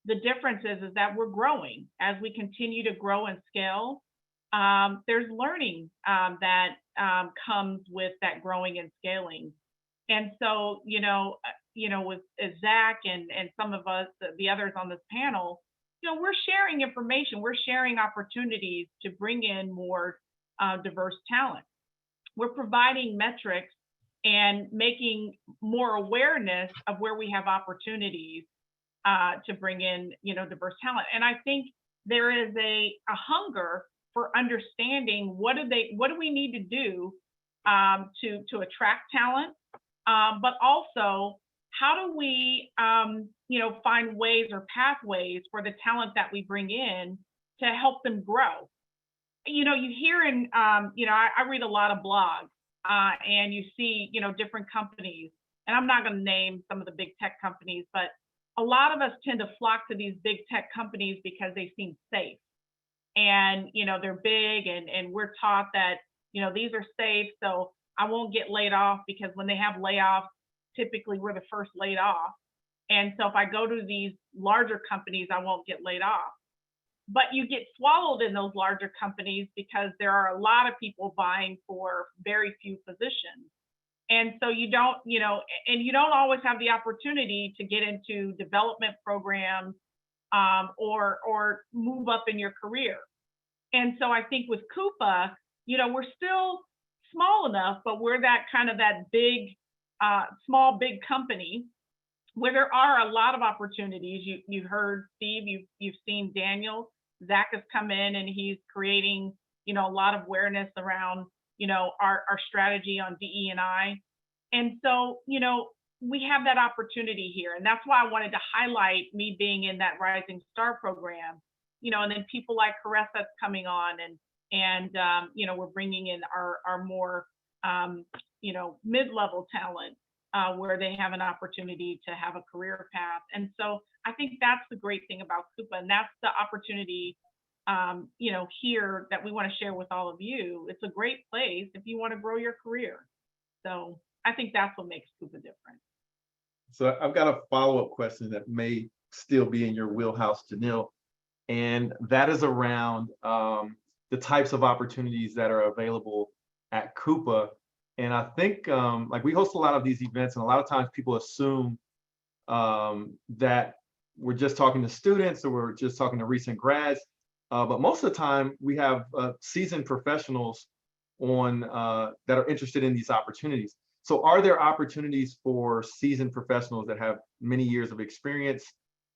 Speaker 6: the difference is that we're growing. As we continue to grow and scale, there's learning that comes with that growing and scaling. And so, with Zach and some of us, the others on this panel, we're sharing information, we're sharing opportunities to bring in more diverse talent. We're providing metrics and making more awareness of where we have opportunities to bring in, diverse talent. And I think there is a hunger for understanding what do we need to do to attract talent, but also how do we, find ways or pathways for the talent that we bring in to help them grow. You hear I read a lot of blogs. And you see, different companies, and I'm not going to name some of the big tech companies, but a lot of us tend to flock to these big tech companies because they seem safe. And, they're big, and we're taught that, these are safe, so I won't get laid off, because when they have layoffs, typically we're the first laid off. And so if I go to these larger companies, I won't get laid off. But you get swallowed in those larger companies because there are a lot of people vying for very few positions. And so you don't always have the opportunity to get into development programs or move up in your career. And so I think with Koopa, we're still small enough, but we're that big, small, big company where there are a lot of opportunities. You heard Steve, you've seen Daniel. Zach has come in and he's creating, a lot of awareness around, our strategy on DE&I. And so, we have that opportunity here. And that's why I wanted to highlight me being in that Rising Star program, and then people like Caressa that's coming on and we're bringing in our more, mid-level talent where they have an opportunity to have a career path. And so I think that's the great thing about Koopa, and that's the opportunity, here that we want to share with all of you. It's a great place if you want to grow your career. So I think that's what makes Koopa different.
Speaker 1: So I've got a follow-up question that may still be in your wheelhouse, Janelle, and that is around the types of opportunities that are available at Koopa. And I think we host a lot of these events, and a lot of times people assume that we're just talking to students or we're just talking to recent grads. But most of the time we have seasoned professionals on that are interested in these opportunities. So are there opportunities for seasoned professionals that have many years of experience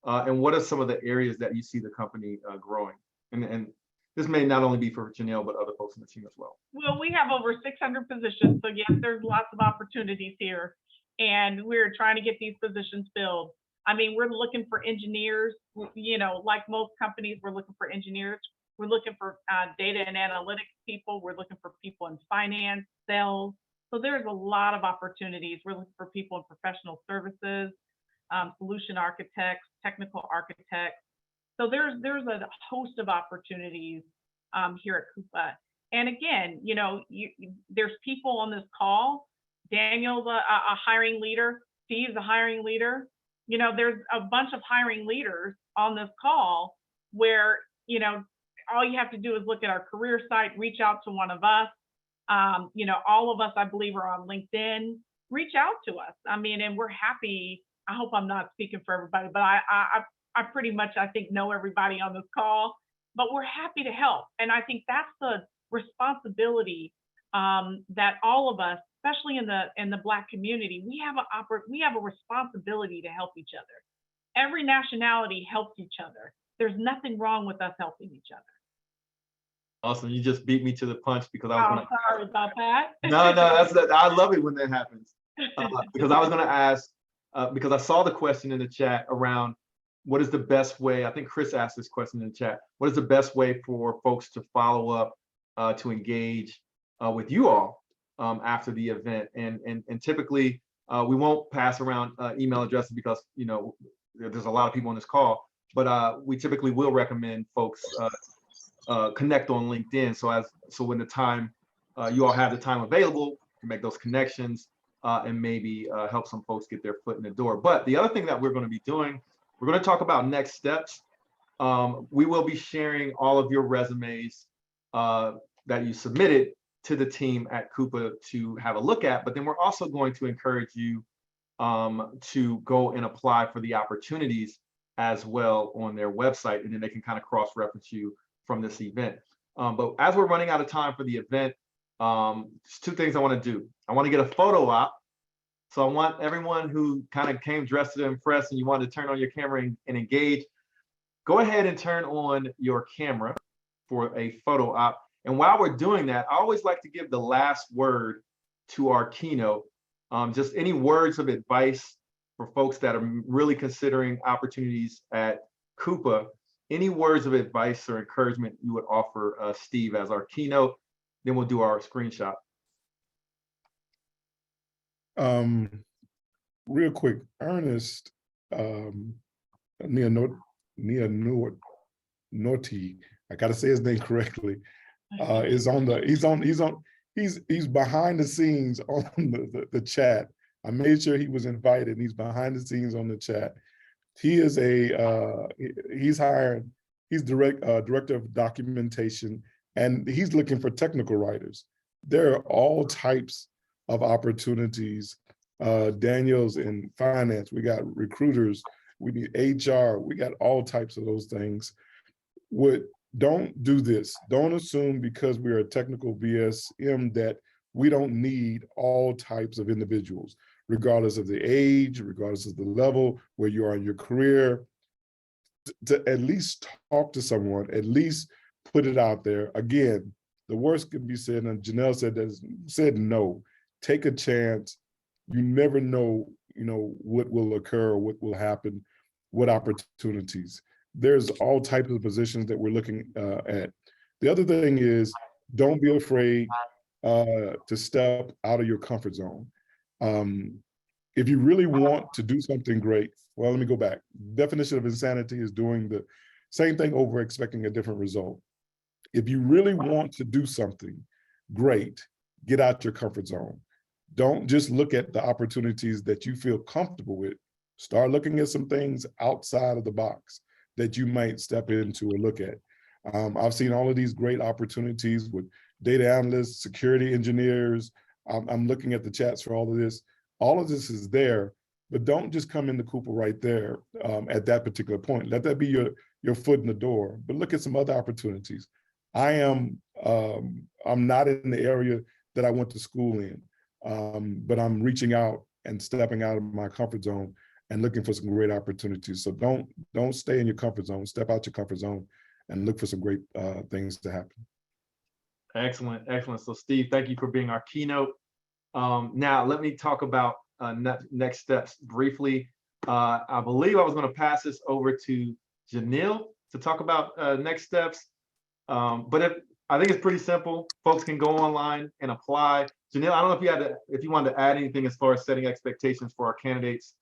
Speaker 1: and what are some of the areas that you see the company growing? And this may not only be for Janelle, but other folks in the team as well.
Speaker 6: Well, we have over 600 positions, so yes, there's lots of opportunities here, and we're trying to get these positions filled. I mean, we're looking for engineers, you know, like most companies, we're looking for engineers. We're looking for data and analytics people. We're looking for people in finance, sales. So there's a lot of opportunities. We're looking for people in professional services, solution architects, technical architects. So there's a host of opportunities here at Koopa. And again, you know, there's people on this call. Daniel's a hiring leader. Steve's a hiring leader. You know, there's a bunch of hiring leaders on this call where, you know, all you have to do is look at our career site, reach out to one of us. You know, all of us, I believe, are on LinkedIn. Reach out to us. I mean, and we're happy. I hope I'm not speaking for everybody, but I pretty much, I think, know everybody on this call, but we're happy to help. And I think that's the responsibility that all of us, especially in the Black community, we have a responsibility to help each other. Every nationality helps each other. There's nothing wrong with us helping each other.
Speaker 1: Awesome. You just beat me to the punch because I was going to.
Speaker 6: Sorry about that.
Speaker 1: No, I love it when that happens because I was going to ask because I saw the question in the chat around what is the best way. I think Chris asked this question in the chat. What is the best way for folks to follow up to engage with you all after the event? And typically we won't pass around email addresses because, you know, there's a lot of people on this call, but we typically will recommend folks connect on LinkedIn. So when the time you all have the time available to make those connections and maybe help some folks get their foot in the door. But the other thing that we're going to be doing, we're going to talk about next steps. We will be sharing all of your resumes that you submitted to the team at Koopa to have a look at, but then we're also going to encourage you to go and apply for the opportunities as well on their website, and then they can kind of cross-reference you from this event. But as we're running out of time for the event, there's two things I want to do. I want to get a photo op. So I want everyone who kind of came dressed to impress and you want to turn on your camera and engage, go ahead and turn on your camera for a photo op. And while we're doing that, I always like to give the last word to our keynote. Just any words of advice for folks that are really considering opportunities at Koopa. Any words of advice or encouragement you would offer Steve as our keynote, then we'll do our screenshot.
Speaker 2: Real quick, Ernest Nianorti, I gotta say his name correctly, is on the, he's behind the scenes on the chat. I made sure he was invited. He's behind the scenes on the chat. He is he's director of documentation, and he's looking for technical writers. There are all types of opportunities. Daniel's in finance, we got recruiters, we need HR, we got all types of those things. Don't do this. Don't assume because we're a technical BSM that we don't need all types of individuals, regardless of the age, regardless of the level where you are in your career, to at least talk to someone, at least put it out there. Again, the worst can be said, and Janelle said no. Take a chance. You never know, what will occur, or what will happen, what opportunities. There's all types of positions that we're looking at. The other thing is, don't be afraid to step out of your comfort zone. If you really want to do something great, well, let me go back. Definition of insanity is doing the same thing over expecting a different result. If you really want to do something great, get out your comfort zone. Don't just look at the opportunities that you feel comfortable with. Start looking at some things outside of the box that you might step into or look at. I've seen all of these great opportunities with data analysts, security engineers. I'm looking at the chats for all of this. All of this is there, but don't just come into Koopa right there at that particular point. Let that be your foot in the door, but look at some other opportunities. I'm not in the area that I went to school in, but I'm reaching out and stepping out of my comfort zone and looking for some great opportunities. So don't stay in your comfort zone. Step out your comfort zone and look for some great things to happen.
Speaker 1: Excellent, excellent. So Steve, thank you for being our keynote. Now let me talk about next steps briefly. I believe I was going to pass this over to Janelle to talk about next steps. But I think it's pretty simple. Folks can go online and apply. Janelle, I don't know if you wanted to add anything as far as setting expectations for our candidates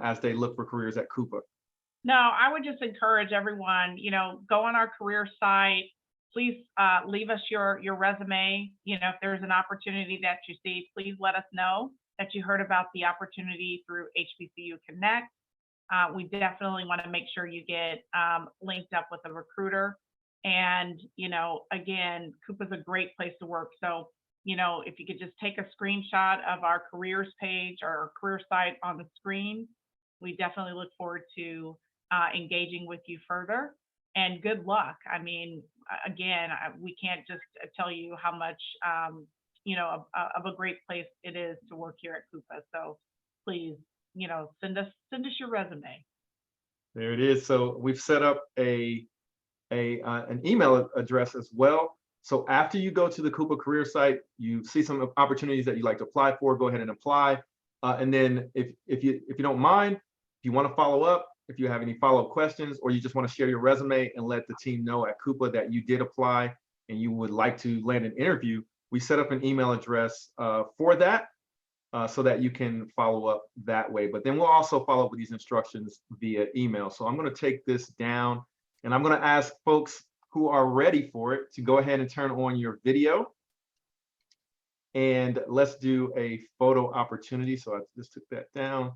Speaker 1: as they look for careers at Koopa.
Speaker 6: No, I would just encourage everyone, go on our career site. Please leave us your resume. If there's an opportunity that you see, please let us know that you heard about the opportunity through HBCU Connect. We definitely want to make sure you get linked up with a recruiter. And, again, Koopa is a great place to work. So, if you could just take a screenshot of our careers page or our career site on the screen, we definitely look forward to engaging with you further. And good luck. I mean, again, we can't just tell you how much, of a great place it is to work here at Koopa. So please, send us your resume.
Speaker 1: There it is. So we've set up an email address as well. So after you go to the Koopa career site, you see some opportunities that you'd like to apply for, go ahead and apply. And then if you don't mind, if you want to follow up, if you have any follow-up questions, or you just want to share your resume and let the team know at Koopa that you did apply and you would like to land an interview, we set up an email address for that so that you can follow up that way. But then we'll also follow up with these instructions via email. So I'm going to take this down and I'm going to ask folks who are ready for it to go ahead and turn on your video. And let's do a photo opportunity. So I just took that down.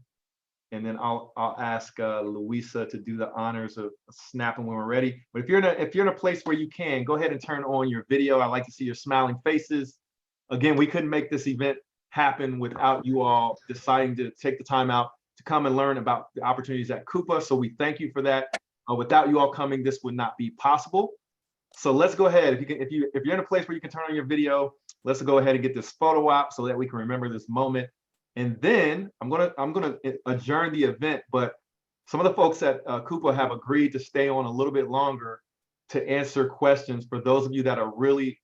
Speaker 1: And then I'll ask Louisa to do the honors of snapping when we're ready. But if you're in a place where you can, go ahead and turn on your video. I like to see your smiling faces. Again, we couldn't make this event happen without you all deciding to take the time out to come and learn about the opportunities at Koopa. So we thank you for that. Without you all coming, this would not be possible. So let's go ahead. If you're in a place where you can turn on your video, let's go ahead and get this photo op so that we can remember this moment. And then I'm gonna adjourn the event, but some of the folks at Koopa have agreed to stay on a little bit longer to answer questions for those of you that are really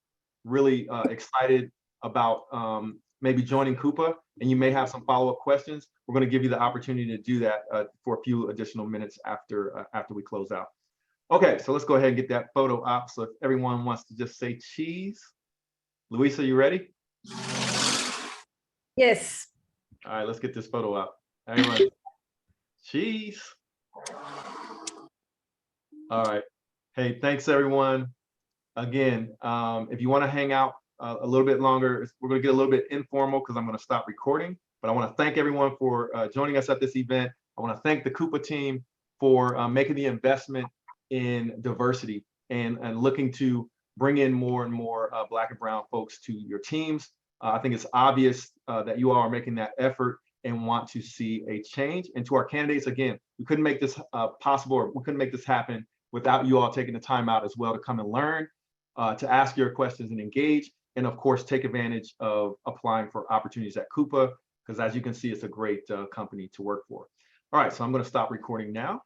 Speaker 1: excited about maybe joining Koopa, and you may have some follow-up questions. We're going to give you the opportunity to do that for a few additional minutes after we close out. Okay, so let's go ahead and get that photo op. So if everyone wants to just say cheese. Louisa, you ready?
Speaker 8: Yes.
Speaker 1: All right, let's get this photo up. Everyone, cheese. All right. Hey, thanks everyone. Again, if you want to hang out a little bit longer, we're going to get a little bit informal because I'm going to stop recording. But I want to thank everyone for joining us at this event. I want to thank the Koopa team for making the investment in diversity and looking to bring in more and more Black and Brown folks to your teams. I think it's obvious that you all are making that effort and want to see a change. And to our candidates, again, we couldn't make this possible, or we couldn't make this happen without you all taking the time out as well to come and learn, to ask your questions and engage, and of course, take advantage of applying for opportunities at Koopa, because as you can see, it's a great company to work for. All right, so I'm going to stop recording now.